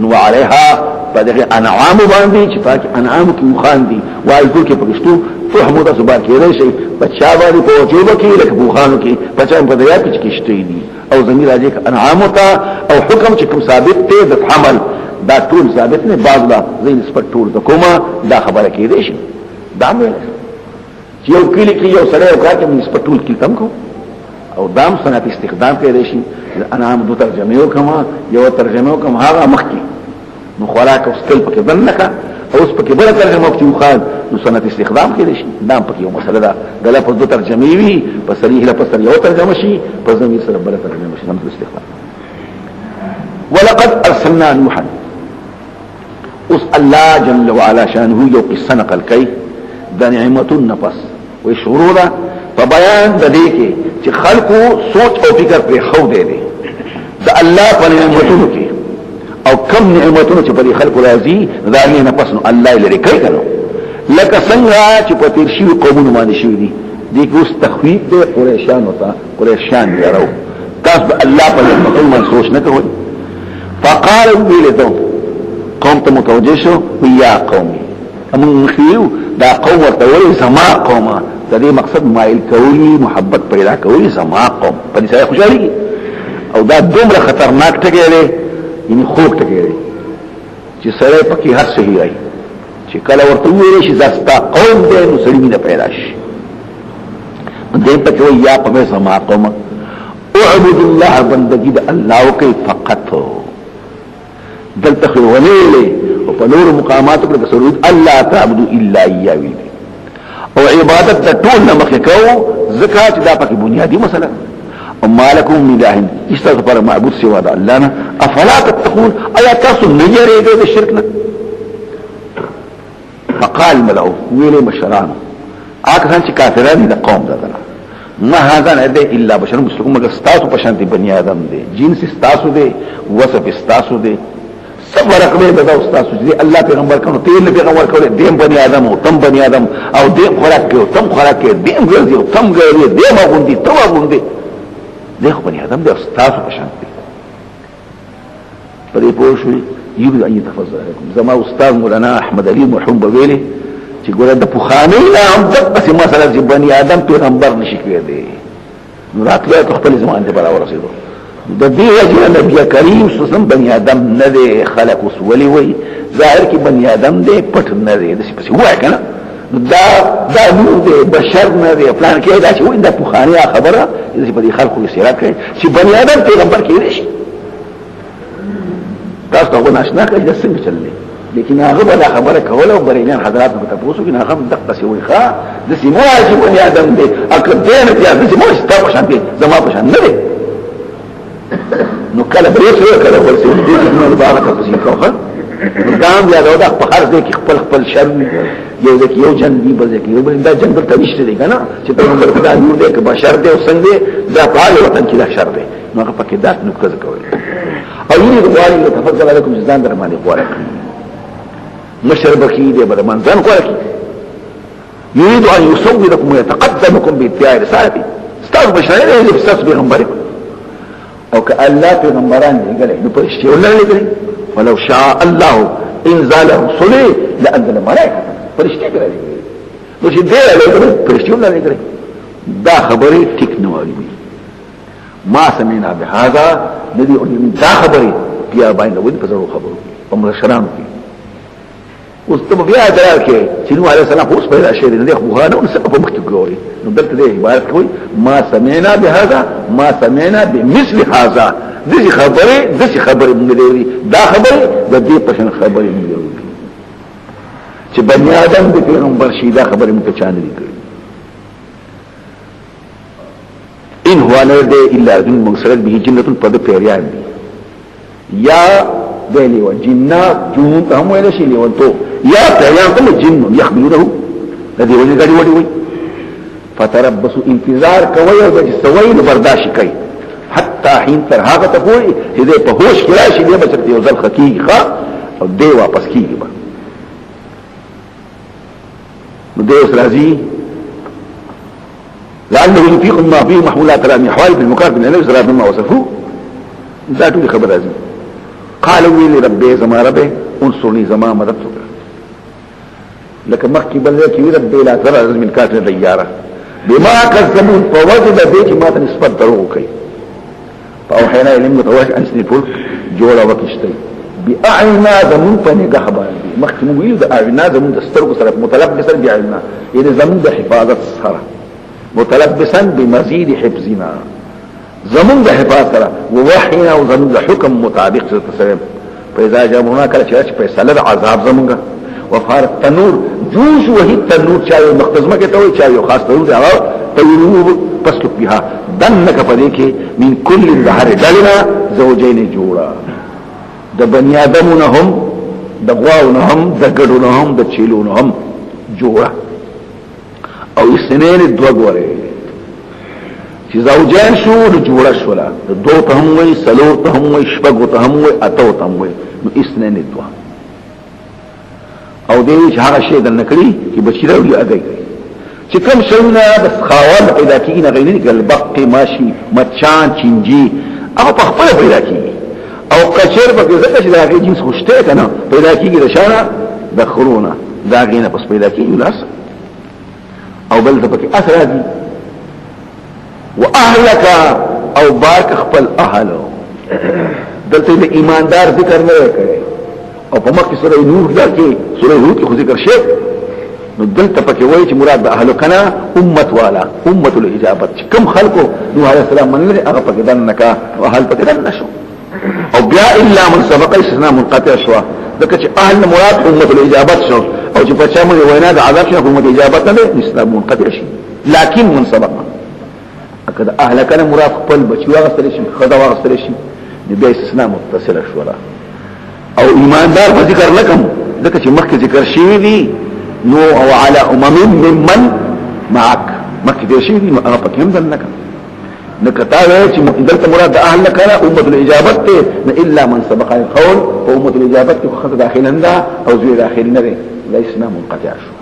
نو عليها پدغه انعام باندې چې پاکي انعام کې مخان دي وایي ټول کې پښتو تحمد سبحان کې راشي بچا باندې په وجوب کې لکه بوخانو کې بچا په دیا کې کېشته دي او زمير راځي انعام ته او حکم چې کوم ثابت ته د حمل دا ټول ثابت نه بعض لا زي نسبت ټول تکوما دا خبره کې دي شي دا مې یو کلی کې یو سره یو کار کې نسبت ټول کې کم کو او دام صنعت استخدام کې دي شي انعام دو ترجمه وکما یو ترجمه وکما هغه مخکي نو خوراک او سکل پکې بننکا او اوس پکې بل ترجمه وکړو خان نو صنعت استخدام کې دي شي دام پکې یو مسله ده د لفظ دو ترجمه وي په صریح لفظ یو ترجمه شي په ضمیر سره بل ترجمه شي نو استخدام ولقد ارسلنا نوحا اوس الله جل وعلا شانه یو قصه نقل کوي د نعمت النفس و شروع په بیان د دې کې چې خلقو سوچ او فکر پر خو دي د الله په نعمتونو کې او کم نعمتونو چې په خلقو راځي دا نه نفس نو الله لري کوي کنه لکه څنګه چې په تیر شي قومونه باندې شي دي دې اوس تخویف دي قریشان وتا قریشان یارو تاسو الله په نعمتونو باندې سوچ نه کوئ فقالوا بلدهم قوم ته متوجه شو ويا قومي امون خيو دا قوم ورته وي زما قومه د دې مقصد مایل کوي محبت پیدا کوي زما قوم په دې سره خوشالي او دا دومره خطرناک ټکی دی یعنی خوب ټکی دی چې سره پکې هر څه هي چې کله ورته وي چې زستا قوم دې نو سړي نه پیدا شي دې په کوي یا په زما قوم اعبد الله بندگی د الله کوي فقط دلته خلونه او په نور مقاماتو کې سرود الله تعبد الا اياه او عبادت د ټول نه مخکې کو زکات دا پکې بنیادی مسله ومالکم من اله استغفر پر معبود سوا د الله نه افلا تتقون ایا تاسو نه یریږئ د شرک نه فقال ملعو ویلې مشران اکه چې کافرانو د قوم دغه ما هذا نه دی الا بشر مسلم مگر ستاسو په شان دي بني ادم دي جنس ستاسو دي وصف ستاسو دي سب ورقمه دا استاسو چې الله پیغمبر کړو تیل پیغمبر کړو دیم بني ادم او تم بني ادم او دیم خوراک کړو تم خوراک کړو دیم ګرځي او تم ګرځي دیم غوندي تو غوندي دغه بني ادم د استاسو په شان دي پرې پوښوي یوه ان تفضل علیکم زما استاد مولانا احمد علي مرحوم بویلي چې ګوره د پوخانی نه هم دغه مسله چې بني ادم پیغمبر نشي کېدی نو راتله خپل زمان ته برابر رسیدو د دې وجه نبی کریم صلی الله علیه وسلم بني ادم نه دی خلق وسولي وي ظاهر کې بني ادم دی پټ نه دی د څه وای کنه دا نور دی بشر نه دی پلان کې دا چې وای د پوخانی خبره چې په دې خلقو سیرت کوي چې بني ادم پیغمبر کېږي شي تاسو ته ناشنا کوي د څنګه چللی لیکن هغه به خبره کوله او بریلیان حضرات په تاسو کې هغه دقه سی وي ښا د سیمو چې بني ادم دی اکه دین ته د سیمو ستاسو شان دي زما په شان نه دی نو کله برېسو کله ورسې دې نو باغ ته پسې کوخه ګام یا دا په هر ځای کې خپل شر یو ځکه یو جن دی بل ځکه یو بل دا جن پر تويشته دی کنه چې پیغمبر خدا نور دی که بشر دی او څنګه دا په اړه وطن کې دا شر دی نو هغه پکې دات نقطه کوي او یې غواړي له تفضل علیکم ځان در باندې غواړي مشربکی دی بل منځن غواړي يريد ان يصوركم ويتقدمكم باتباع رسالته استاذ بشر دی استاذ پیغمبر او که الله پیغمبران لګلې نو پرشتي ولر لګلې ولو شاء الله انزال رسله لانزل ملائکه پرشتي لګلې نو چې دې لګلې پرشتي ولر لګلې دا خبره ټیک نه وایي ما سمعنا بهذا الذي من دا خبره بیا باندې ودی په زړه خبرو په مشرانو کې اوس ته بیا درال کې چې نو عليه السلام اوس پیدا شي نه خو غانو نو په مخ ته ګوري نو دلته دې عبارت کوي ما سمعنا بهذا ما سمعنا بمثل هذا دې خبره موږ لري دا خبره د دې په شان خبره موږ لري چې بني ادم د پیغمبر شي دا خبره موږ چانه دي کړی ان هو نه دې الا ذن منصرد به جنته په د پیریان دي یا دلی و جنات جنون هم ویل شي لیونتو یا پیریان کوم جن يخبره الذي وجه غړي وړي فتربصوا انتظار کوي او د سوي برداشت کوي حتى حين تر هغه ته وي چې دې په هوش کې راشي دې بچته یو ځل حقیقه او دې واپس کیږي نو دې اوس راځي لانه ينفق ما فيه محمولات الامن حوالي في المكاتب من النبي صلى الله عليه وسلم وصفوه ذاته لخبر لازم قالوا لي ربي زما ربي انصرني زما مدد وکړه لکه مخکې بل کې ربي لا ترى من كاتب الدياره بما كذبوا فوجد بيت ما نسبت درو کوي فاوحينا اليهم متوجه ان سنفل جوړه وکشتي باعنا زمون په نگاه باندې مخکې موږ ویل د اعنا زمون د سترګو سره متلبس سره باعنا یعنی زمون د حفاظت سره متلبسا بمزيد حفظنا زمون د حفاظت سره ووحينا او زمون د حکم مطابق سره فاذا جاءنا کله چې فیصله د عذاب زمونږه وفار التنور جوش وهي التنور چاوي مختزمه کې ته وي چاوي خاص تنور دی تنور پسلک بها دنک پدې کې من كل ظهر دلنا زوجين جوړا د بني ادمونهم د غواونهم د ګډونهم د چیلونهم جوړا او اسنین دو غوره چې زوجین شو د جوړا شولا د دو ته هم وي سلو ته هم وي شپږ ته هم وي اتو ته هم وي نو اسنین دو او دې چې هغه شی د نکړي چې بچی راوي اګي چې کوم شونه بس خاوند پیدا کیږي نه غوښنه کله بقې ماشي مچان چنجي هغه په خپل پیدا کیږي او کچر به ځکه چې دا غي جنس خوشته کنه پیدا کیږي د شانه د خرونه دا غینه پس پیدا کیږي لاس او بل ته پکې اثر دي واهلك او بارك خپل اهلو دلته د ایماندار ذکر نه کوي او په مکه سوره نور دا کې سوره هود کې ذکر شي نو دلته پکې وایي چې مراد د اهل کنا امت والا امه الاجابه کم خلقو نوح عليه السلام منل هغه پکې دنکا او اهل پکې دن نشو او بیا الا من سبق استثناء منقطع شو دغه چې اهل مراد امه الاجابه شو او چې په چا باندې وینا د عذاب شو امه الاجابه نه استثناء منقطع شي لكن من سبق کله اهلکه مراد خپل بچي واغستل شي خدا واغستل شي د بیا استثناء متصله شو او ایماندار په ذکر لکم ځکه چې مخکې ذکر شوی دی نو او علی ممن معك مخکې دې شوی دی نو هغه پکې هم ځنه نکتا وی چې دلته مراد د اهل کړه امه الاجابت ته نه الا من سبق القول او امه الاجابت کې خاصه داخلن ده او زوی داخل نه ده لیسنا منقطع شو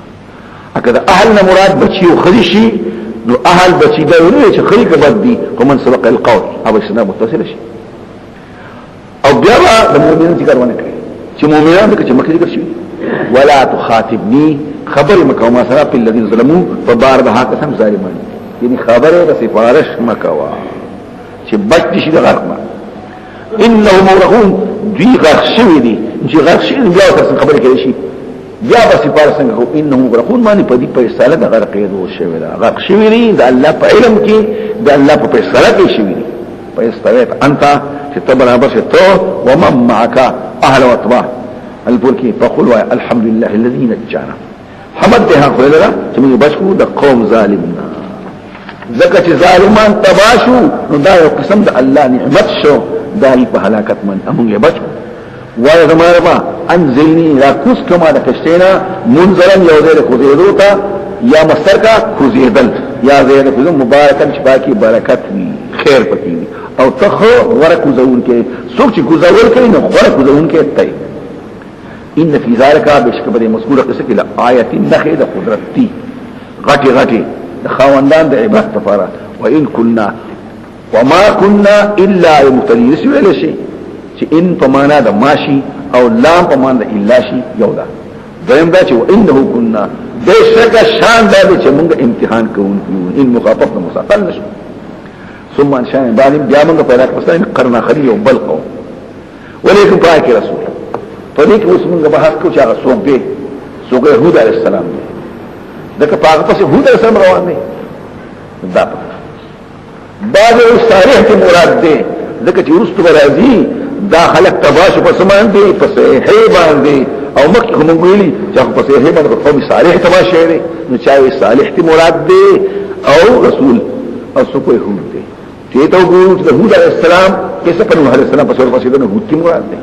اګه اهل نه مراد بچي او خديشي نو اهل بچي دا نه چې خري کبد دي ومن سبق القول او اسنا متصل شي او بیا د مؤمنانو ذکر ونه کوي چې مؤمنانو کې چې مخکې ذکر شي ولا تخاطبني خبر مکو ما سره په الذين ظلموا فبارد هاکسم ظالمان یعنی خبره د سفارش مکوا چې بچ دي شي د غرق ما انه مغرقون دی غرق شوی دي چې غرق شوی بیا تاسو خبره کوي شي بیا به سفارش څنګه کو انه مغرقون معنی په دې په رساله د غرق یې شوی دا غرق شوی دی د الله په علم کې د الله په رساله کې شوی دی په استویت انت چې تبرابر شي تو ومن معك اهل وطبا البركي فقل الحمد لله الذي نجانا حمد ده خو لرا چې موږ بچو د قوم ظالمنا ځکه چې ظالمان تباشو نو دا یو قسم د الله نعمت شو دای په هلاکت من امغه بچو وای زماره ما انزلني را کوس کما د کشتینا منزلن یو ځای کو زیدو تا یا مستر کا کوزیدل یا زید کو مبارکن شپاکی برکت وی خیر پکې او تخو ورکو زون کې سوچ گزاور کې نو ورکو زون کې تای ان فی ذلک بشکبه مذکوره قصه کې آیت نخې د قدرت تی غټي غټي خواندان د عبادت لپاره وان كنا وما كنا الا مبتدئين ویل شي چې ان په معنا د ماشي او لام په معنا د الا شي یو ده دویم دا چې انه كنا بشک شان دا چې موږ امتحان کوونکو ان مخاطب مستقل نشو ثم ان شاء الله بعد بیا موږ پیدا کړو قرن خلی او بلقو ولیکن پای کې رسول طریق اوس موږ بحث کوو چې هغه څوک دی څوک يهود علیه السلام دی دغه پاغه پس هود سم روان دي دا بعد صالح ته مراد دي دغه چې ورستو راځي دا خلق تباش په سمان دي په صحیح باندې او مکه هم ویلي چې په صحیح باندې قوم صالح تباش دي نو چاوي صالح ته مراد دي او رسول او څوک يهود دي چې ته وګورئ چې هود عليه السلام کیسه په نوح عليه السلام په څور پسې د هود ته مراد دي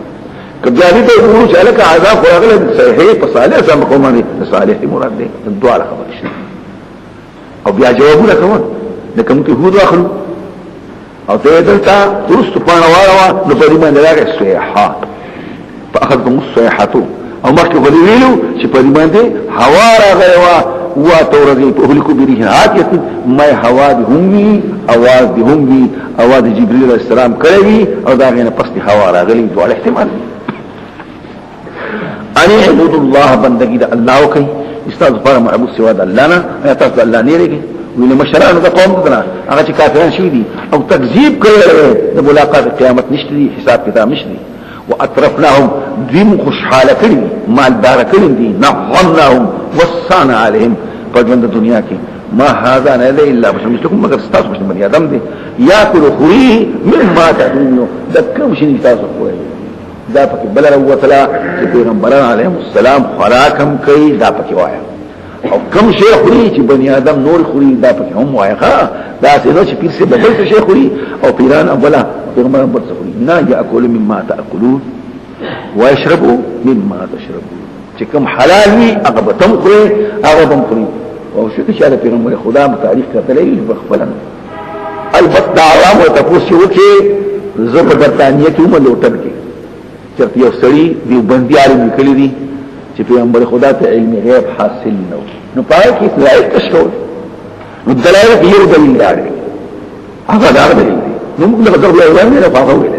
کله دې ته وګورئ چې الک عذاب راغله صحیح په صالح سم قومانه صالح ته مراد دي دعا خبر شي او بیا جوابونه کوم د کوم ته هود واخلو او ته دلته درست په واره نو په دې باندې راغی صيحه فاخذتم الصيحه او مخکې غوډي ویلو چې په دې باندې هوا راغی وا تورغي په هلیکو بریه حاتیت ما هوا دي هم وی اواز دي هم وی اواز جبريل عليه السلام کړی او دا غنه پس دي هوا راغلی دوه احتمال ان عبد الله بندگی د الله کوي استاد پر معبود سوا د الله نه تاسو الله نه لري ویل مشران د قوم دنا هغه چې کافران شوی دي او تکذیب کړي د ملاقات قیامت نشته دي حساب کتاب نشته دي واطرفناهم ذم خوشحاله کړي مال دار کړي دي نعمناهم وصانا عليهم پجوند دنیا کې ما هذا نه الا بشر مثلكم مگر تاسو بشر بني ادم دي یاکل خوري مما تعدون د کوم شي تاسو خوري دا پکې بل وروتلا چې پیغمبران علیهم السلام خوراکم کوي دا پکې وایي او کوم شي خوري چې بني ادم نور خوري دا پکې هم وایي ها دا څه چې پیر څه بدل څه شي خوري او پیران اوله پیغمبران بل څه خوري نه یاکل مما تاکلون ويشربوا مما تشربون چې کوم حلال وي هغه به تم خوري هغه به خوري او شو چې دا پیغمبر خدا متعریف کړي بخبلن البته عوام او تاسو وکي زبردستانیه کې ملوټل کې چرته یو سړی دی بندي عالم کلی دي چې پیغمبر خدا ته علم غیب حاصل نو پای کې دلایل تشکول نو دلایل یو دلیل دی هغه دا دلیل دی نو موږ له ضرب الله نه راغو ویل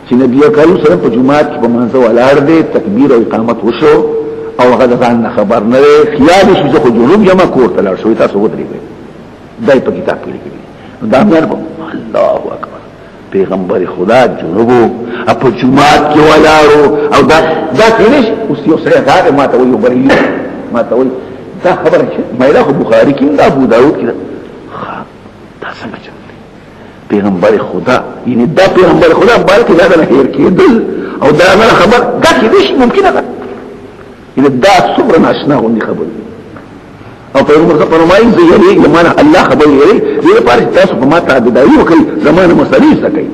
چې نبی کریم صلی الله علیه وسلم په جمعات کې په منځ ولاړ دی تکبیر او اقامت وشو او هغه ځان خبر نه خیال شو چې جنوب جمع کوته لار شوې تاسو ودرېږئ دای په کتاب کې لیکلي نو دا مې الله اکبر پیغمبر خدا جنوبو اپا جماعت کی ولاړو او دا کینش اوس یو سره دا ما ته ویو بریلی ما ته وی دا خبره چې مایله خو بخاری کې دا ابو داود کې دا څنګه چلته پیغمبر خدا یعنی دا پیغمبر خدا بلکې دا نه هیر کېدل او دا نه خبر دا کې دې ممکنه ده یعنی دا صبر ناشنا غوندي خبره او پیغمبر صلی الله علیه وسلم یې یمانه الله خبر یې دې لپاره تاسو په ما تعبدایي وکړي زمانه مسلې سکي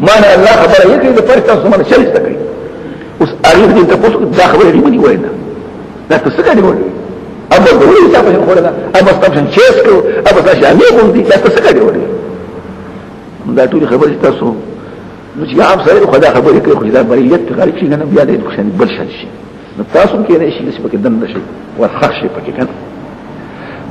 مانه الله خبر یې دې لپاره تاسو زمانه شرط سکي اوس هغه دې تاسو دا خبره دې مني وایي دا څه کوي وایي ابا ضروري تاسو خو دا ابا تاسو چیسکو ابا تاسو یې کوم دي دا څه کوي وایي دا ټول خبره تاسو نو چې عام سره خدا خبرې کوي خو دا بریت غالب شي نه بیا دې کوشش بل شي نو تاسو کې نه شي چې پکې دم نشي ورخص شي پکې کنه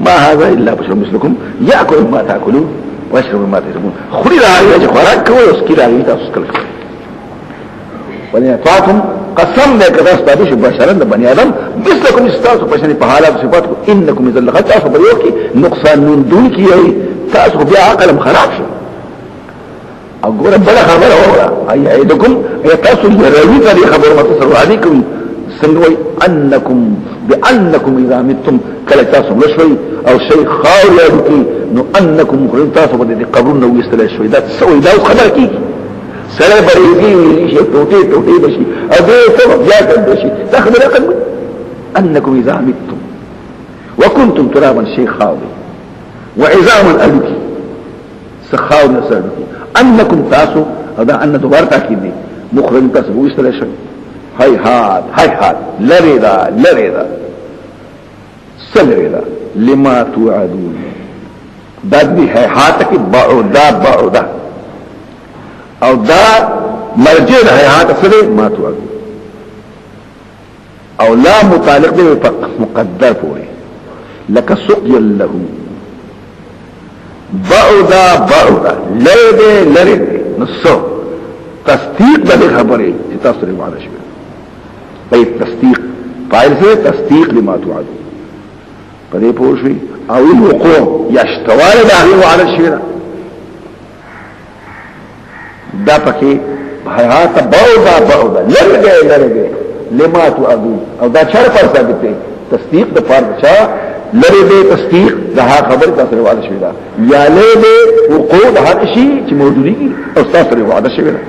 ما هذا الا بشر مثلكم ياكل ما تاكلون ويشرب ما تشربون خوري راځي چې خوراک کوي اوس کې راځي تاسو کله ولې طاعتم قسم دې کړه تاسو چې بشرن بني ادم مثلكم استاسو په شان په حالات صفاتكم انكم اذا لغتاسو په یو کې نقصان من دون کې تاسو بیا عقل خراب شي او ګوره بل خبره وره اي ايدكم تاسو يروي دې خبره متصل عليكم سنوي انكم بانكم اذا متم کله تاسو لشوي او شيء خاور يدكي نو انكم مخرج تاسو بده قبرنا ويستل شوي دا سوي دا خبر کی سره بريزي شيء توتي بشي او دې سبب زیات بشي تخبر اقل انكم اذا متم وكنتم ترابا شيء خاور وعظاما ادكي سخاور نسدكي انكم تاسو دا ان دوباره تاکید دي مخرج تاسو ويستل شوي هاي هات لريدا سلريدا لما توعدون دادی ہے ہاتھ کی بعودا او دا مرجع ہے ہاتھ سرے ما توعدون او لا متعلق دے مقدر پورے لك سقيا له بعودا لريدا نصو تصدیق دے خبریں تاسو وعده شوی په تصدیق فاعل سے تصدیق لما توعدون پدې پوښي او الوقوع یشتوال د هغه وعده شوی دا پکې حیات بعودا لرګي لما توعدون او دا چر پر ثابت دی تصدیق د فرض چا لری دې تصدیق دا خبر تاسو وعده شوی دا یا له وقوع د هغه شی چې موجودي او تاسو وعده شوی دا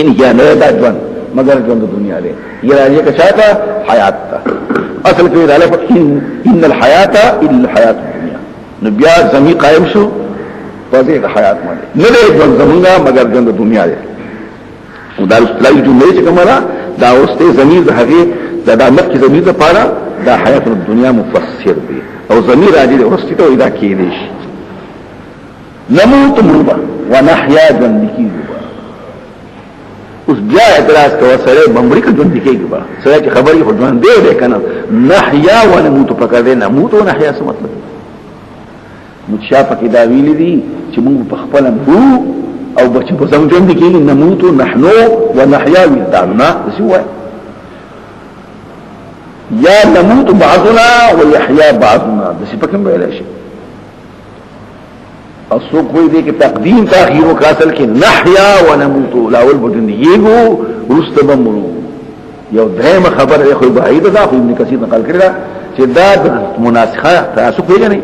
ان یا نه دا ځوان مگر ژوند دنیا له یہ راځي که چاته حیات تا اصل کې دا لفظ ان الحیات الا الحیات الدنیا نو بیا زمي قائم شو فضیل حیات باندې نه دې ژوند زمونږه مگر ژوند دنیا له او دا اصطلاحي جمله چې کومه دا اوسته زمير د هغه دا مکه زمير د پاره دا حیات الدنیا مفسر دی او زمير راځي د اوسته ته دا کې دي نموت مربا ونحيا ژوند اوس بیا اعتراض کوي سره بمبړي کې ژوند کېږي با سره چې خبري خو ژوند دی کنه نحیا ونموت پکړه دی نموت او نحیا څه مطلب متشافه کې دا ویل دي چې موږ په خپل بو او بچ په زموږ ژوند کې نموت نحنو ونحیا ودعنا سوا یا نموت بعضنا ويحيى بعضنا د څه پکې ویل شي او سو کوئی دے کہ تقدیم تاخیر و کاسل کی نحیا و نموتو لاول بجندگیگو رست بمرو یو درم خبر ہے خوی بعید دا خوی ابن کثیر نقل کرده چه دا مناسخه تناسق دیگه نی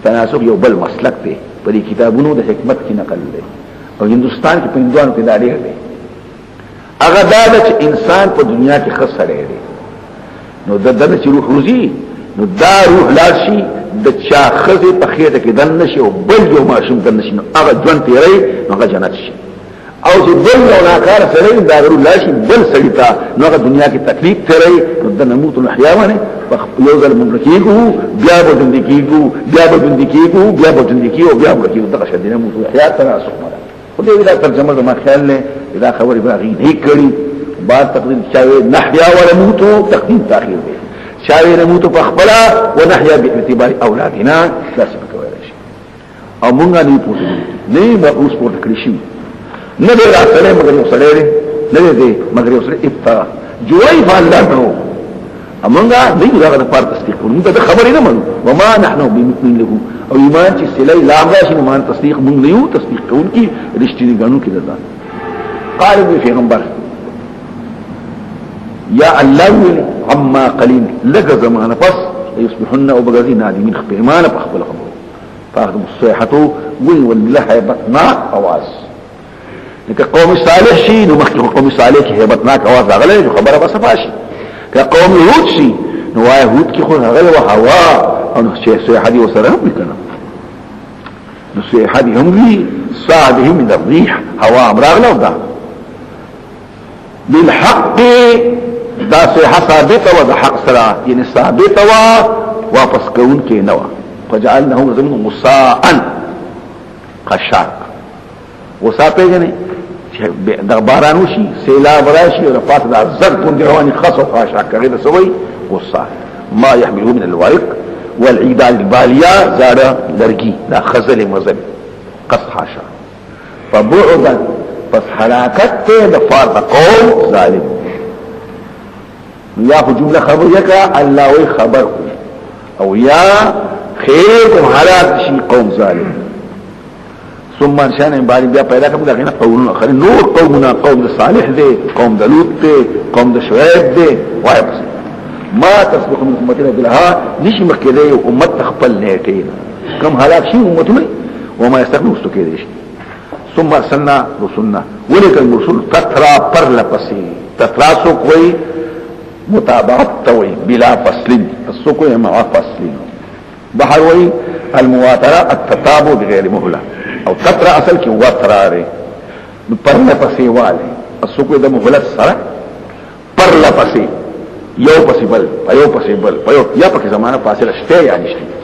تناسق یو بل مسلک دے پدی کتابونو دا حکمت کی نقل دے او هندوستان کی پندوانو کی دا دیر دے اگا دا چه انسان پا دنیا کی خص سره دے نو دا چه روح روزی نو دا روح لاشی د چا خزه په خېټه کې دن نشي او بل یو ماشوم دن نشي نو هغه ژوند تیری نو هغه جنت شي او چې بل یو ناکار سره دا غرو لاشي بل سړی ته نو هغه دنیا کې تکلیف تیری نو د نموت نو حیا باندې یو ځل مملکیږي بیا به ژوندکیږي بیا به ژوندکیږي او بیا به کیږي دغه شدینه موت حیا تناسق مده خو دې دا ترجمه ما خیال له دا خبرې باغی نه کړی بعد تقدیم چاوي نحیا ولا موت تقدیم تاخير دی شاوی نموتو پخبلا ونحیا باعتبار اولادنا خلاصی بکوئی راشی او منگا نی پورتی نی مقروس پورت کرشی ندے را سلے مگر یو سلے دے ندے دے مگر یو سلے ابتغا جوائی فاللہ نو امنگا نیو داغا دا پار تصدیق کنو منگا دا خبری نمانو وما نحنو بمؤمن لگو او ایمان چی سلی لامداشی نمان تصدیق منگ نیو تصدیق کون کی رشتی نگانو کی دردان قالب بی فیغمبر یا الله عما قليل لك زمان پس يصبحن او بغزي نادمين خبرمان بخبل خبر فاخذ الصيحه والله هيبتناك اواز لك قوم صالح شي نو مخکې قوم صالح کې هيبتناك اواز غلې خبره بس فاشي که قوم يهود شي نو هود کی خو هغه او هوا او چې سیحدی وسره هم کنه نو سیحدی هم وی صاحبه من الريح هوا امراغ لو دا بالحق دا صیحه ثابت و دا حق سرا یعنی ثابت و واپس کون کې نو فجعلناه زمن مساءن قشاق وسا پیژنې چې د باران وشي سیلاب راشي او پات د زړ پوند رواني خاصه قشاق کوي د سوي وسا ما يحمله من الورق والعيدان الباليه زاد لرغي لا خزل مزل قصحاشا فبعدا پس حلاکت ته د فرد قوم ظالم یا خو جمله خبر یکا الله وی خبر کو او یا خیر کوم حالات شي قوم ظالم ثم انشان بعد بیا پیدا کوم دغه قوم اخر نور قومنا قوم صالح دي قوم لوط دي قوم شعيب دي وای بس ما تسبق من امتنا بلها نشي مکه امت تخپل نیټه کم حالات شي امتونه وما يستقبل استکیدش ثم ارسلنا رسلنا ولك الرسل تترا پر لپسي تترا سو کوئی متابعت توي بلا فصل سو کوئی مع فصل بحر وي المواتره التتابع بغير مهله او تترا اصل کی وتراره پر لپسي والي سو کوئی د مهلت سره پر لپسي یو پسې بل یو پسې بل یا پکې زمانہ فاصله شته یا نشته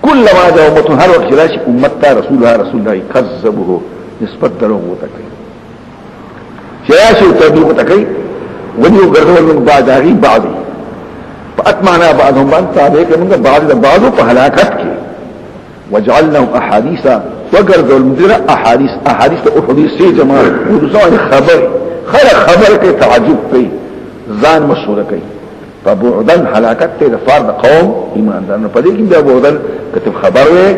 كلما جاء امه هر وقت راشي امته رسولها رسول الله كذبه نسبت دروغ وتکي شاشي تبلیغ وتکي ونيو غرضول من بعضي بعضي فاتمعنا بعضهم بعض تابع كمن بعض په هلاکت کې وجعلناهم احاديث وغرضوا المدير احاديث احاديث سي جماعه ودوسه خبر کې تعجب کوي ځان مشوره کوي فبعدن حلاکت ته د فرد قوم ایماندارانو په دې کې بیا بعدن کتب خبر وي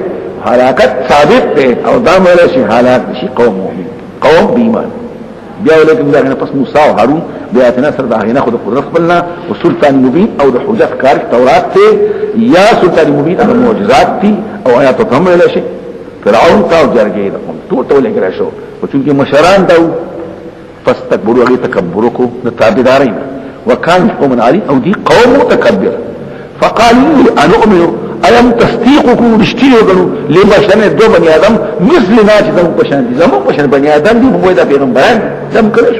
حلاکت ثابت ده او دا مله شي حالات شي قوم مؤمن قوم بإيمان بیا ولیکن دا پس موسی او هارون بیا اتنا سره دا نه خود قدرت خپلنا او سلطان مبین او د حجت کار تورات ته یا سلطان مبین او معجزات دي او آیات ته هم ویل شي فرعون تا جرګې ده ټول لګرا شو او چې مشران دا فاستكبروا غي تکبرکو د تابعدارین وكان قوم عالي او دي قوم متكبر فقالوا انؤمن ايم تصديقكم رشتيو لما شان دو بني ادم مثل ما جدهم بشان دي زمو بشان بني ادم دي مو دا پیغمبران زم کړش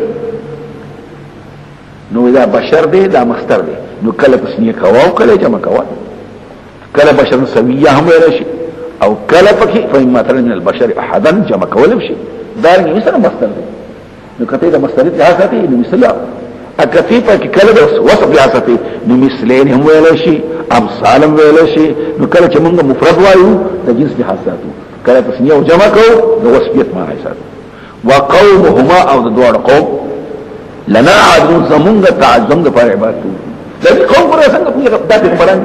نو دا بشر دي دا مستر دي نو کله پسنی کواو کله جمع کوا کله بشر سویه هم راشي او کله پکې فإما ترى من البشر احدا جمع کول شي دا مثلا مستر دي نو کته دا مستر دي حساتي نو مثلا اکفیفه کی کله وصف ریاستی نو مثلین هم ویل شي امثالم ویل شي نو کله چې موږ مفرد وایو د جنس لحاظاتو کله تسنیه او جمع کو د وصفیت معنی ساتو وقومهما او د دوړ قوم لنا عدو زمونږ تعظم د پر عبادت د قوم پر څنګه په دغه پیغمبران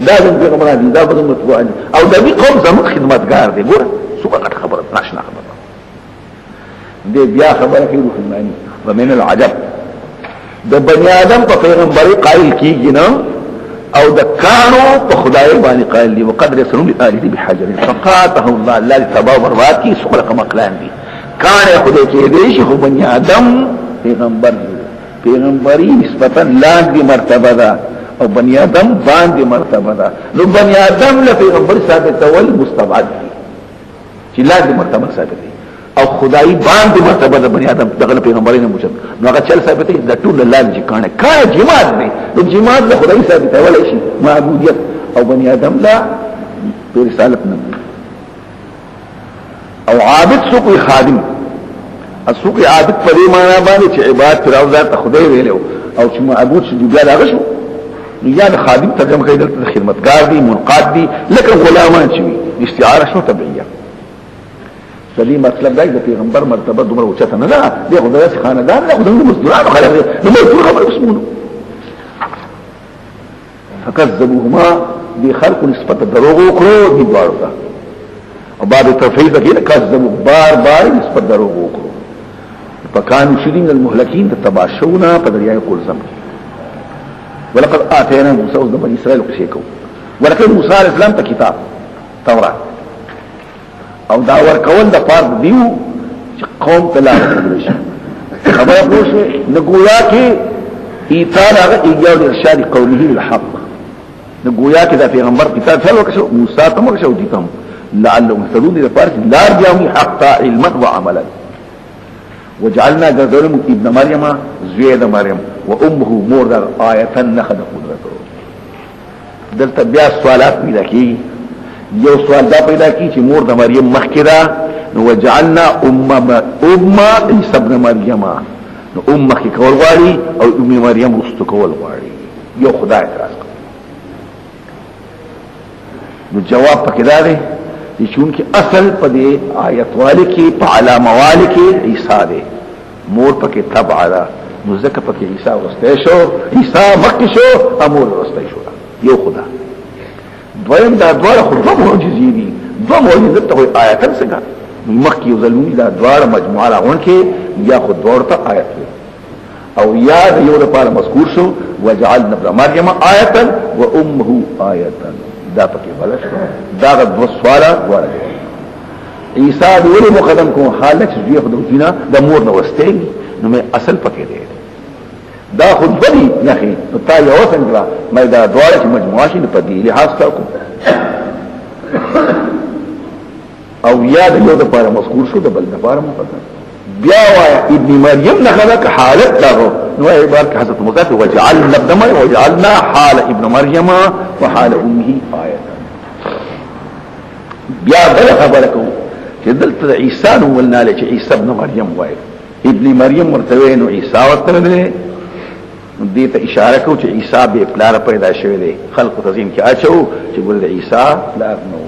دا د پیغمبران دا په متوان او د قوم زموږ خدمتګار دي ګوره څه خبره ناشنا خبره دې بیا خبره کوي روح المانی ومن العجب د بنی آدم په پیغمبري قائل کیږي نه او د کانو په خدای باندې قائل دي وقدر يسرون بآله بحجر فقاته الله الله تبارك وتعالى کی سخلق مقلان دي کان خدای کې دې شي بنی آدم پیغمبري نسبتا لاندې مرتبه ده او بنی آدم باندې مرتبه ده نو بنی آدم له پیغمبر ثابت ول مستبعد دي چې لاندې مرتبه ثابت دي او خدای باندې مرتبه د بنی آدم دغه پیغمبرینه موجود نو هغه چل ثابت دي د ټول الله چې کانه جماعت دي نو جماعت له خدای ثابت ولا شي معبودیت او بنی آدم لا برسالت نه او عابد سوق خادم السوق عابد په دې معنا باندې چې عبادت پر او ذات خدای ویلو او چې معبود شي بیا لاغه شو یا خادم ترجمه کوي د خدمتګار دي منقاد دي لکه غلامان شي استعاره شو تبعیه فدې مطلب دی د پیغمبر مرتبه دومره اوچته نه ده دی خدای خاندان له خدای مزدورانو خلک نو ټول خبر اسمونه فكذبوهما بخلق نسبت دروغ وکړو دی بارته او بعد تفعیل کې کذبوا بار نسبت دروغ وکړو فكانوا شدين المهلكين تتباشونا فدريا يقول زم ولقد آتينا موسى وبني اسرائيل قصيكو ولكن موسى عليه السلام ته کتاب تورات او دا ورکول د فرض دیو چې قوم ته لاره کړی شي خبره پوښي نګویا کې ایثار هغه ایجاد ارشاد قوله الحق نو گویا کې دا پیغمبر کتاب څلو کښو موسی ته موږ شو دي کوم لعلهم يهتدون الى فارس لا جاءوا حق علما وعملا وجعلنا جزرهم ابن مريم زيد مريم وامه مردر آية نخد قدرته دلته بیا سوالات پیدا کی یو سوال دا پیدا کی چې مور د مریم مخکرا نو وجعلنا امه عيسى ابن مريم نو امه کی کول غواړي او ام مریم رستو کول غواړي یو خدای اعتراض نو جواب پکې دا دی چې چون کې اصل په دې آیت والی کې په علامه والی کې عیسی دی مور پکې تبع ده نو ځکه پکې عیسی ورسته شو عیسی مکه شو امور ورسته شو یو خدا دویم دا دوار خود معجزې دي دو معجزې ته آیت څنګه مکه یو ظلمي دا دوار مجموعه راغون کې یا خود دوار ته آیت او یاد یو لپاره مذکور شو وجعلنا ابن مریم آیه و امه آیه دا پکې بلش دا د سواله ورته عیسی د ولې مقدم کوم حالت چې خدای دینا د مور نو واستي نو مې اصل پکې دی دا خود بدی نخي تا یو څنګه مې دا دواړه چې مجموعه شي په دې لحاظ تاکو او یاد یو د لپاره مذکور شو د بل لپاره مقدم بیا وایا ابن مریم نه خلق حالت له نو عبارت حضرت مضاف وجعلنا ابن مریم وجعلنا حال ابن مریم وحال امه آیه بیا بل خبره کو چې دلته عیسی نو ولنا له عیسی ابن مریم وای ابن مریم ورته نو عیسی ورته نه دې ته اشاره کو چې عیسی به پلار پیدا شوی دی خلق تزین کې اچو چې ګل عیسی پلار نو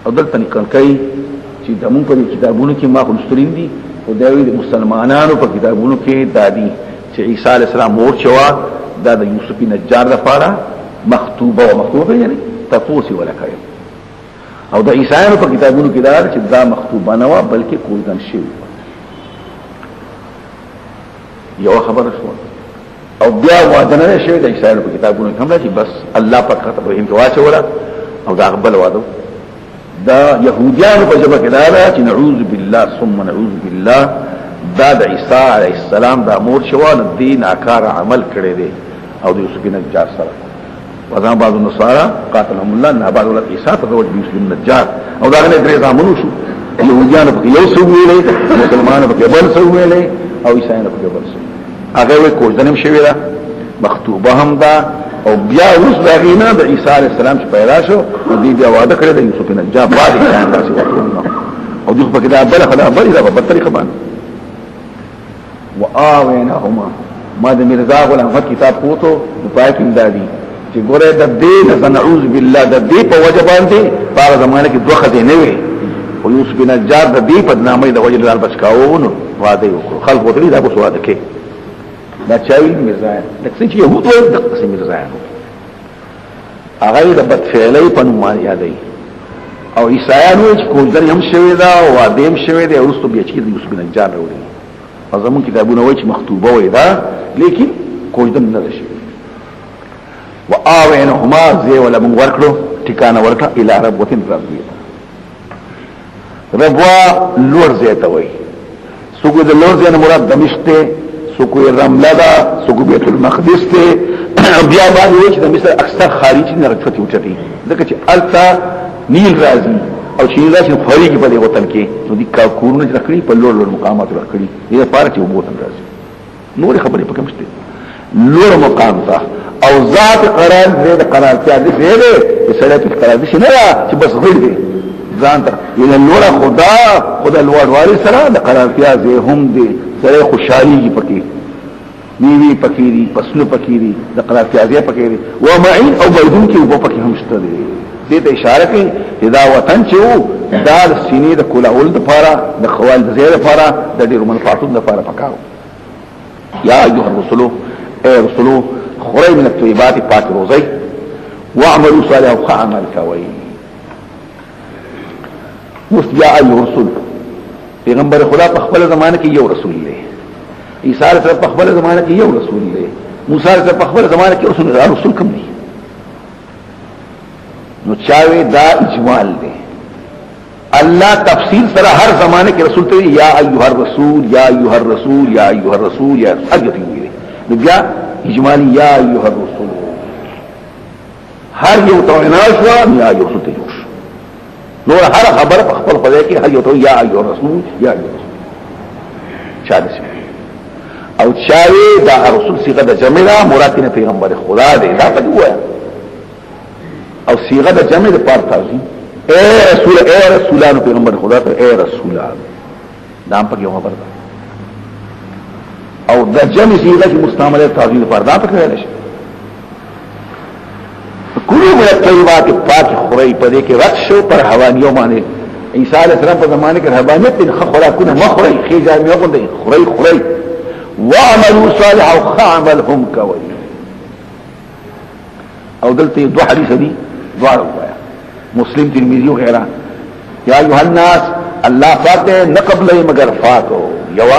او دلته نکړ کوي چې د مونږ په کتابونو کې ما خلسترین دي او داوی د مسلمانانو په کتابونو کې دادی چې عیسی علی السلام مور چوا دا د یوسف نجار لپاره مخطوبه او مخطوبه یعنی تفوسی ولا کوي او د عیسایانو په کتابونو کې دا چې دا مخطوبه نه و بلکې کوزن شوی یو خبره شو او بیا واده نه شوی د عیسایانو په کتابونو کې هم چې بس الله پاک خطر به هم واچولا او دا قبل واده دا يهوديان په جبه کې دا چې نعوذ بالله ثم نعوذ بالله دا د عیسی علیه السلام دا مور شوال دین اکار عمل کړي دي او د یوسف نجار سره وذا بعض النصارى قاتلهم الله ان بعض ولد عیسی تزوج بيوسف النجار او دا نه درې زامنو شو يهوديان په یو څو ویلې مسلمانانو په بل څو ویلې او عیسایانو په بل څو هغه وې کوژدنم شوی دا مخطوبه هم دا او بیا اوس دا غینا د عیسی علی السلام چې پیدا شو او دې بیا واده کړی د یوسف نجار بعد کان داسې وکړو او دغه په کې دا بل خلا بل دا په طریقه باندې واوینهما ما د مرزا غلام کتاب کوته په پای کې دادی چې ګوره د دې نعوذ بالله د دې په وجه باندې په زمانه کې دوه خدای نه وي او یوسف نجار د دې په نامه د وجه لال بچکاوونو واده وکړو خلق وته دا په واده کې دا چاوی مرزا لکه چې يهود وایي د قسم مرزا هغه د بدفعلی په نوم یادای او عیسایانو چې کوزر هم شوی دا او ادم شوی دا ورستو بیا چې د یوسف نجار وروړي په زمون کتابونه وایي چې مخطوبه وای دا لیکن کوزر نه شي واوینهما زی ولا من ورکړو ټکانه ورکړه الی ربوتین ربیه ربوا لور زیته وای سګو د لور زیه مراد دمشق سوکو رمله دا سوکو بیت المقدس ته بیا باندې چې د مصر اکثر خارجي نه رکفت وټي ځکه چې التا نیل راځي او چې راځي خارجي په دې وطن کې نو دي کورونه چې راکړي په لوړ مقامات راکړي دې لپاره چې وبوتن راځي نور خبرې پکې مشته لوړ مقام ته او ذات قرار دې د قرار ته دې دې چې سړی په قرار دې نه چې بس غړي دې ځان ته یله لوړ خدا لوړ واري سره د قرار ته هم دې سره خوشحالي پکې نیوی پکې دي پسلو پکې دي د قرار پیازه پکې دي و معین او بيدون کې وب پکې هم شته دي دې ته اشاره کوي چې دا وطن چې وو دا سینې د کولاول د لپاره د خوال د زیره لپاره د ډیرو منفعتونو لپاره پکاو یا ایها الرسول اے رسولو خوري من الطيبات پاک روزي واعملوا صالحا وعمل کوي یا ایها الرسول پیغمبر خدا په خپل زمانه کې یو رسول دی عیسی علیه السلام په خپل زمانه کې یو رسول دی موسی علیه السلام په خپل زمانه کې رسول کوم دی نو چاوي دا اجمال دی الله تفصیل سره هر زمانه کې رسول ته یا ایها الرسول یا ایها الرسول یا ایها الرسول یا اجتی ویلي نو بیا اجمالی یا ایها الرسول هر یو تو ناشوا یا ایها الرسول تجوش نور هر خبر په خپل خدای کې هر یو تو یا ایها الرسول یا ایها الرسول چا دې او چاوي دا رسول صيغه د جمع لا مراد نه پیغمبر خدا دې دا پدې وایا او صيغه د جمع د پار تاسو اے رسولانو پیغمبر خدا ته اے رسولان دا په یو خبر ده او د جمع صيغه چې مستعمله تعظیم پر دا پکې ویل شي کلو من الطیبات پاک خورای پدې کې رد شو پر حوانیو باندې عیسی علیہ السلام په زمانه کې رهبانیت نه خوراکونه مخوري خېجا مې وګندې خورای وعملوا صالحا وخعملهم كوي او دلته دو حدیث دي دوار مسلم ترمذی وغيرها يا ايها الناس الله فاتح نقبل مگر فاتو یوا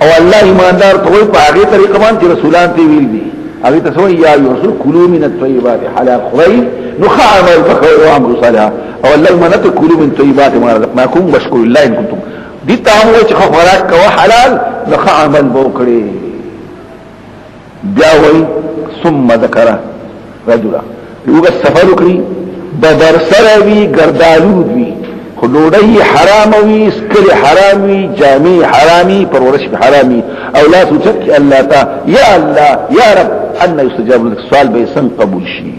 او الله ایماندار ته په هغه طریقه باندې رسولان ته ویل دي هغه ته سوې یا رسول كلوا من الطيبات حلال خوري نخعمل بخير وعملوا صالحا او الله ایمانت كلوا من طيبات ما رزقناكم واشكروا لله ان كنتم دي تاسو چې خوراک کوه حلال لخ عمل وکړي بیا وای ثم ذکر رجلا یو سفر وکړي بدر سره وی ګردالود وی خلودی حرام وی اسکل حرام وی جامع حرامي پرورش حرامي او لا سوچك الله تا یا الله یا رب ان يستجاب لك سوال به سن قبول شي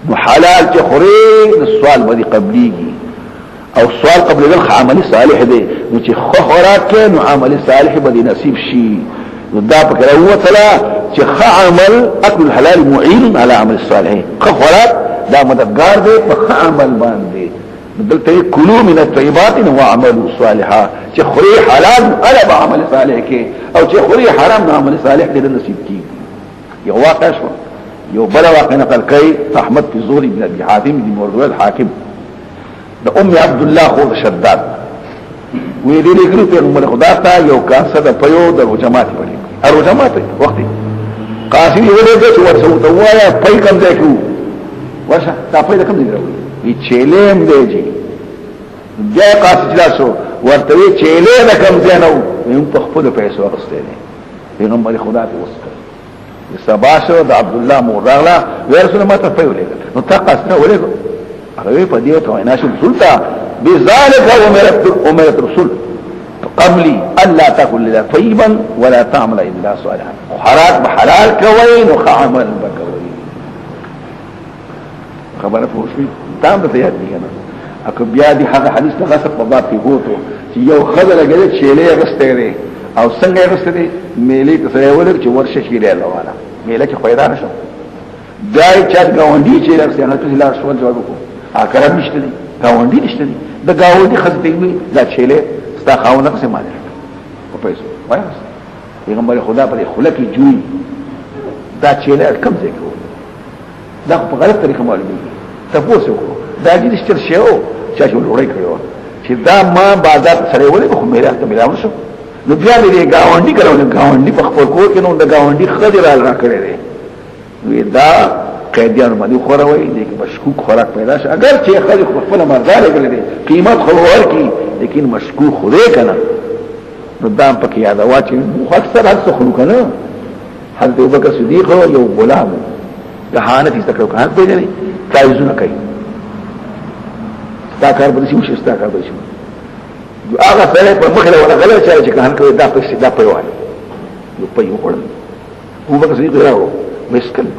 نو حلال چې خوري السوال به قبليږي او سوال قبل ذلك عمل صالح دی نو چې خوراک کې نو عمل صالح به نصیب شي نو دا فکر هو تعالی چې عمل اكل الحلال معين على عمل الصالح خوراک دا مددگار دی په عمل باندې دلته کلوا من الطيبات وعملوا صالحا چې خوري حلال على عمل صالح کې او چې خوري حرام عمل صالح دې نصیب کی یو واقع شو یو بل واقع نقل کوي احمد في زوري بن ابي حاتم بن مراد الحاكم د ام عبد الله خو شداد وی دې لګرو پیغمبر خدا ته یو کاسه د پيو د جماعت پړي ارو جماعت وخت قاسم یې ورته چې ورسو ته وایا پي کم ځای کو ورشه تا پي کم ځای راوي وی چيلم دیږي بیا قاسم جلاسو ورته وی چيلې د کم ځای نو هم په خپل پیسو واغسته نه پیغمبر خدا ته وسکه سباشو د عبد الله موراغلا ورسول ما ته پي ولې نو تاسو نه ولې هغه په دې ته وینا شو سلطه بذلك امرت رسول قبلي الا تاكل الا طيبا ولا تعمل الا صالحا حرام بحلال کوي نو عمل بکوي خبره پوښتنه تام ته یاد دي کنه اکه بیا دي هغه حدیث ته غصب په باب کې وته چې یو خدای لګره چيلې غسته دي او څنګه غسته دي میلې ته سره ولر چې ورشه شي له والا میلې کې پیدا نشو دای چا غوندي چې راځي هغه ته لا شو جواب کو اکرم نشته دي گاونډي نشته دي د گاونډي خزته وي دا چيله ستا خاونه څه مال په پیسو وایي پیغمبر خدا پر خلق جوړي دا چيله کم ځای کو دا په غلط طریقه معلومي تاسو کو دا دې نشته شو چې وړي کړو چې دا ما بازار سره ولې خو میرا ته ملاو شو نو بیا دې گاونډي کړو گاونډي په خپل کور کې نو د گاونډي خدای را کړی دی وی دا قیدیانو باندې خوروي دي کې مشکوک خوراک پیدا شي اگر چې خلک خپل مرزا لګل دي قیمت خو ورکی لیکن مشکوک خوره کنه نو دام پکې یاد واچي اکثر هڅه خلو کنه حضرت ابوبکر صدیق یو غلام کهانت استکرو کهانت پیژنې تعویذونه کوي دا کار به شي مشستا کار به شي جو هغه سره په مخ له ولا غلط چې کهانت کوي دا په دا په وایي یو په یو وړل ابوبکر صدیق راو مسکن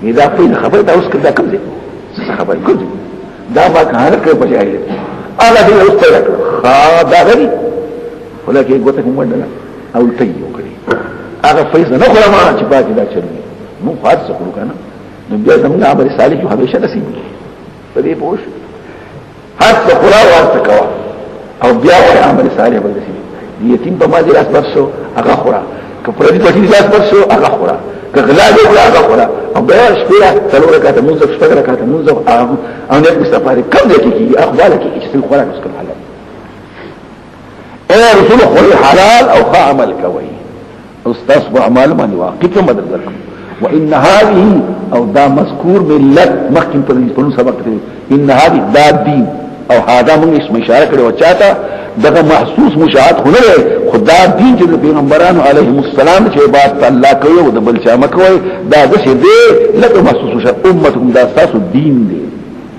دا په خبره دا اوس کله کوم دي څه خبره کوي دا با کار کوي په ځای هغه دې اوس ته راکړه دا غري ولکه ګوته کوم وندل او تیو کړی هغه فیض نه خو ما چې باقي دا چلوي نو خاص څه کنه نو بیا زموږ عمل صالح همیشه نصیب په دې پوښ هر څه خلا ورته کوا او بیا عمل صالح به نصیب یتیم په ما دې لاس برسو هغه خورا کپړې دې په لاس برسو هغه خورا کغلا دې هغه خورا او بیا شپه څلور رکعات منځ شپږ رکعات منځ او نه مستفاده کم دې کې اخبار کې چې څه خورا مسکل حلال اے رسول خوري حلال او عمل کوي استاذ اعمال باندې واقف مدد درکم وان هذه او دا مذکور ملت مخکم په سبق کې ان هذه دا دین او هاذا موږ اسم اشاره کړو چاته دغه محسوس مشاهد هنره خدا دین چې پیغمبرانو علیهم السلام چې عبادت الله کوي او د بل چا مکوي دا د څه دی لکه محسوس مشاهد امتکم دا تاسو دین دی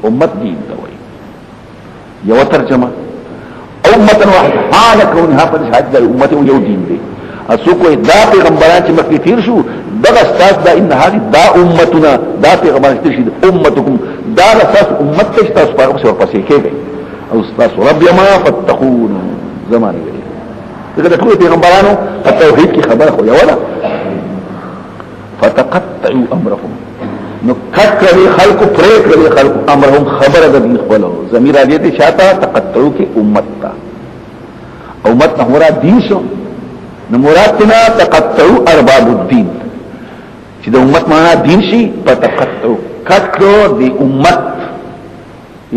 امت دین دا وایي یو ترجمه امه واحده حال كونها قد شهد امته یو دین دی اسو کوئی دا پیغمبران چې مخکې تیر شو دغه استاد دا ان هذه دا امتنا دا پیغمبران چې تیر امتکم دا اساس امت ته تاسو په څیر پسې کېږي او استاد رب ما فتقون زمانه دی دغه ټول پیغمبرانو په توحید کې خبره خو یو ولا فتقطعوا امرهم نو کټري خلق پرېکړي خلق امرهم خبره د دین خپلو زمير علي دي شاته تقطعوا کې امت تا امت نه مراد دین شو نو مراد تنا تقطعوا ارباب الدين چې د امت معنا دین شي په تقطعوا کټرو د امت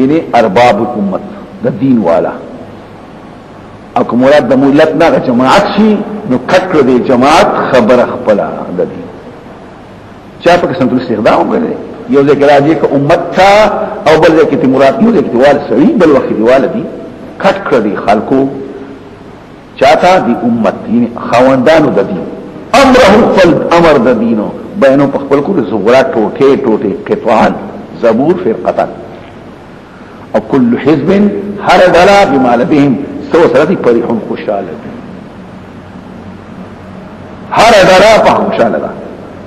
یعنی ارباب الامت د دین والا او کوم مراد د ملت نه جماعت شي نو کټرو د جماعت خبره خپل د دین چا په قسم استخدام غواړي یو ځکه راځي ک امت تا او بل ځکه مراد یو ځکه دیوال سړي بل وخت دیوال دي کټ کړی خلکو چاته دی امت یعنی خوندانو د دین امرهم فل امر د دینو بینو په خپل کو زغرا ټوټه ټوټه قطعان زبور فرقتان او كل حزب هر دلا بما لديهم سو سرتي فرحون خوشاله هر دلا په خوشاله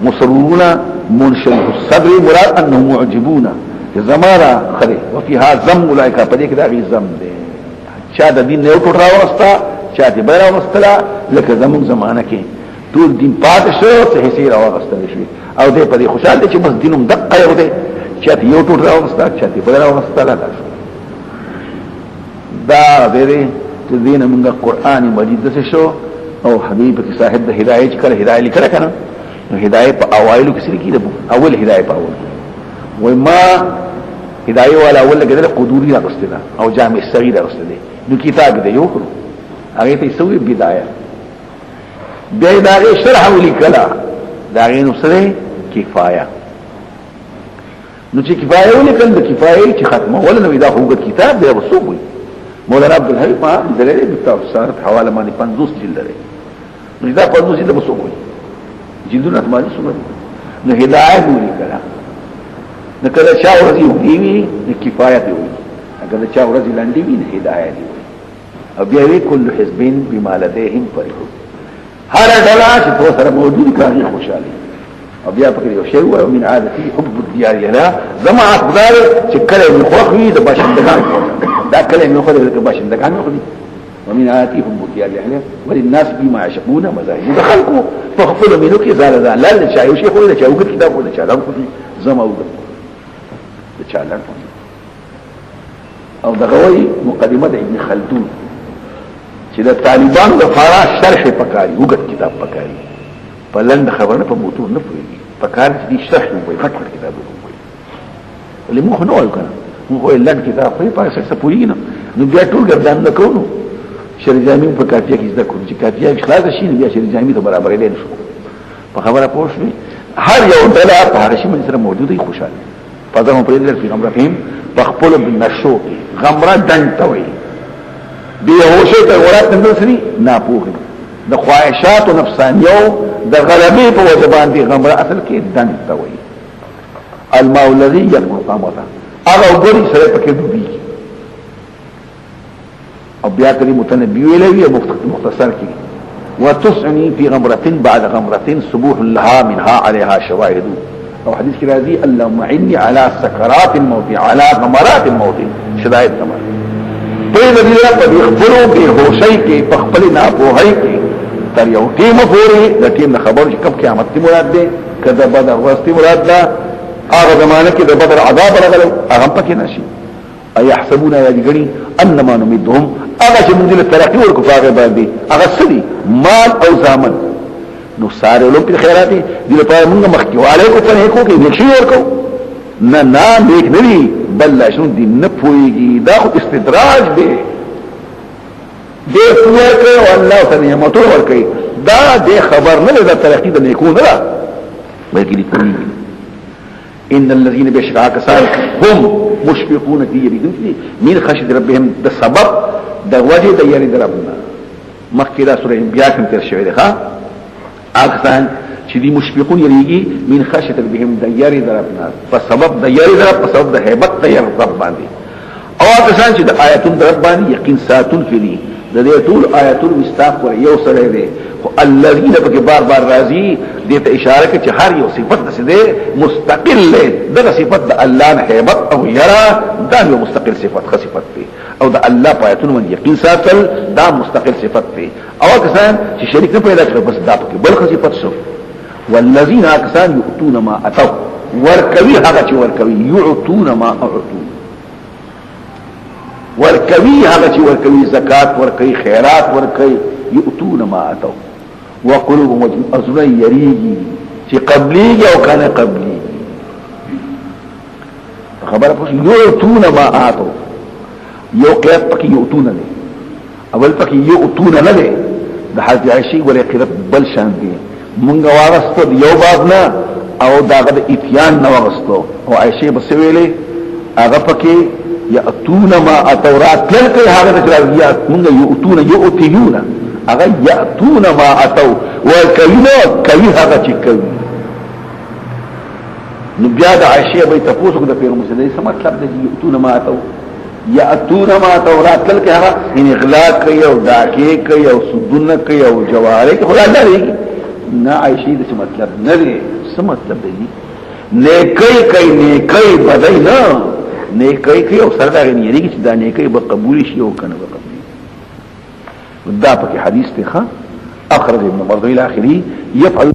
مسرورون منشرح الصدر مراد انهم معجبون زمارا خره وفيها ذم اولئك پدې کې دا غي ذم دي چا د دین یو ټوټه راوستا چا دې بل راوستلا لکه زمون زمانہ کې ټول دین پات شو څه هي راوستل شي او دې پدې خوشاله دي چې بس دینم دقه یو دي چا دې یو ټوټه راوستا چا دې بل راوستلا دا دې دین موږ قران مجید څه شو او حبيب کې صاحب د هدايت کړه هدايت لیکره کنه نو هدايت په اوایلو کې سره کېده اول هدايت په اول وای ما هدايت والا اول کې قدوري راغستله او جامع صغير راغستله نو کتاب دې یو کړو هغه ته سوې بدايه بیا دا شرح ولیکلا دا غینو سره کفایه نو چې کفایه ولیکل د کفایه چې ختمه ولا نو دا هوګه کتاب دی وسوي مولانا عبد الحی ما دلته د تفسیر حواله باندې 50 جلد لري نو دا 50 جلد وسوي جلدونه مالي سمره نو هدايه وی کړه نو کله چا ورځي وی نو کفایت وی اگر چا ورځي لاندې وی نو هدايه دی او بیا وی کل حزبین بما لديهم فرحون هر ډلا چې تو سره موجود کاري خوشالي او بیا پکې یو شی و من عادتي حب الديار لنا زما اقدار چې کله من خوخي د باشندگان دا کله من خوخي د باشندگان خو ومن عادتي حب الديار لنا وللناس بما يشقون مذاهب دخلوا فخفل منو کې زال زال لا چا یو شی خو له چا وګت کتاب ولا چا لم خو زما وګت د چا لم او دغوی مقدمه د ابن خلدون چې د طالبانو د فارا شرح پکاري وګت کتاب پکاري په لند خبرونه په موضوع نه پوهیږي پکار دي شرح وي فټ کتاب وي ولې موږ نه وایو کنه موږ لند کتاب په پاسه څه پوهیږي نو بیا ټول ګردان نه کوو شری جامع په کافیه کې ذکر چې کافیه خلاص شي بیا شری جامع ته برابر دی نشو په خبره پوښتنه هر یو ډله په هغه شی باندې سره موجوده خوشاله پدغه په دې پیغمبر فهم بخپل بالنشو غمره دنتوي دی هوشه ته ورات نسري ناپوه د خواهشات او نفسانيو د غلبې په وجه باندې غمره اصل کې دنتوي الماء الذي يلقى قامته هغه وګړي سره پکې ډوبي او بیا کلی متنبی ویلوی مختصر کی وتسعني في غمرة بعد غمرة صبوح لها منها عليها شواهد او حدیث کی راضی اللهم عني على سكرات الموت على غمرات الموت شدائد غمر پوی نبی را پا بیخبرو بی ہوشی کی پخپل ناپوہی کی تر یو ٹیم پوری دا ٹیم نا خبر کب قیامت تی مراد دے کدا بدر ورستی مراد دا آغا زمانہ کی دا بدر عذاب رغلو اغم پکی ناشی ايحسبون يجري انما نمدهم اغا چې موږ له ترقی ورکو فاغه باندې اغا سدي مال او زامن نو ساره لو په خیرات دي په موږ مخکي والے کو په هکو کې نشي ورکو نه نه نیک نه بل شنو دي نه پويږي دا خو استدراج دی دې پوهه او الله تعالی نعمت ورکړي دا دې خبر نه ده ترقی د نیکو نه بلکې دې ان الذين بشرا كسان هم مشفقون دي من خشيه ربهم ده سبب ده وجه ده يري ربنا مخکې دا سوره انبیاء کې تر شوی ده ها اکسان چې دي مشفقون یریږي من خشيه ربهم ده يري ربنا په سبب ده يري رب په سبب ده hebat ده يري رب باندې او اکسان چې د آیاتون در باندې یقین ساتون فلی د دې ټول آیاتون مستاق ور یو سره ده الذين پکې بار بار راځي دې ته اشاره کوي چې هر یو صفت ده مستقل ده صفت د الله نه hebat او يرى دا یو مستقل صفت خصفت ده او د الله پایتون من یقین ساتل دا مستقل صفت ده او کسان چې شریک نه پیدا کړ بس دا پکې بل صفت شو والذین کسان یؤتون ما اتوا ورکوي هغه چې ورکوي یؤتون ما اعطوا ورکوي هغه چې ورکوي زکات ورکوي خیرات ورکوي یؤتون ما اتوا وقلوبهم ازنا یریږي چې قبلي او کنه قبلي خبره پوښ یؤتون ما اتوا یو قیات پکې یؤتون نه اول پکې یؤتون نه ده د حضرت عائشہ ولې قرات بل شان دي مونږ واغستو یو باب نه او داغه د اتیان نه واغستو او عائشہ بس ویلې هغه پکې یؤتون ما اتورات لکه هغه د راویات مونږ یؤتون یؤتیون هغه یؤتون ما اتو وکوي کوي هغه چې کوي نو بیا د عائشہ به تاسو کو د پیغمبر صلی الله علیه وسلم مطلب د یؤتون ما اتو یأتون ما تورات لکه هغه ان اغلاق کوي او داکې کوي او سدون کوي او جواره کوي خدای الله دی نه عائشہ د مطلب نه دی څه مطلب دی نیکي کوي نیکي بدای نه نیکي کوي او سره دا غنیږي چې دا نیکي به قبول شي او کنه به قبول دا پکې حدیث ته اخرج ابن مرضی الاخری يفعل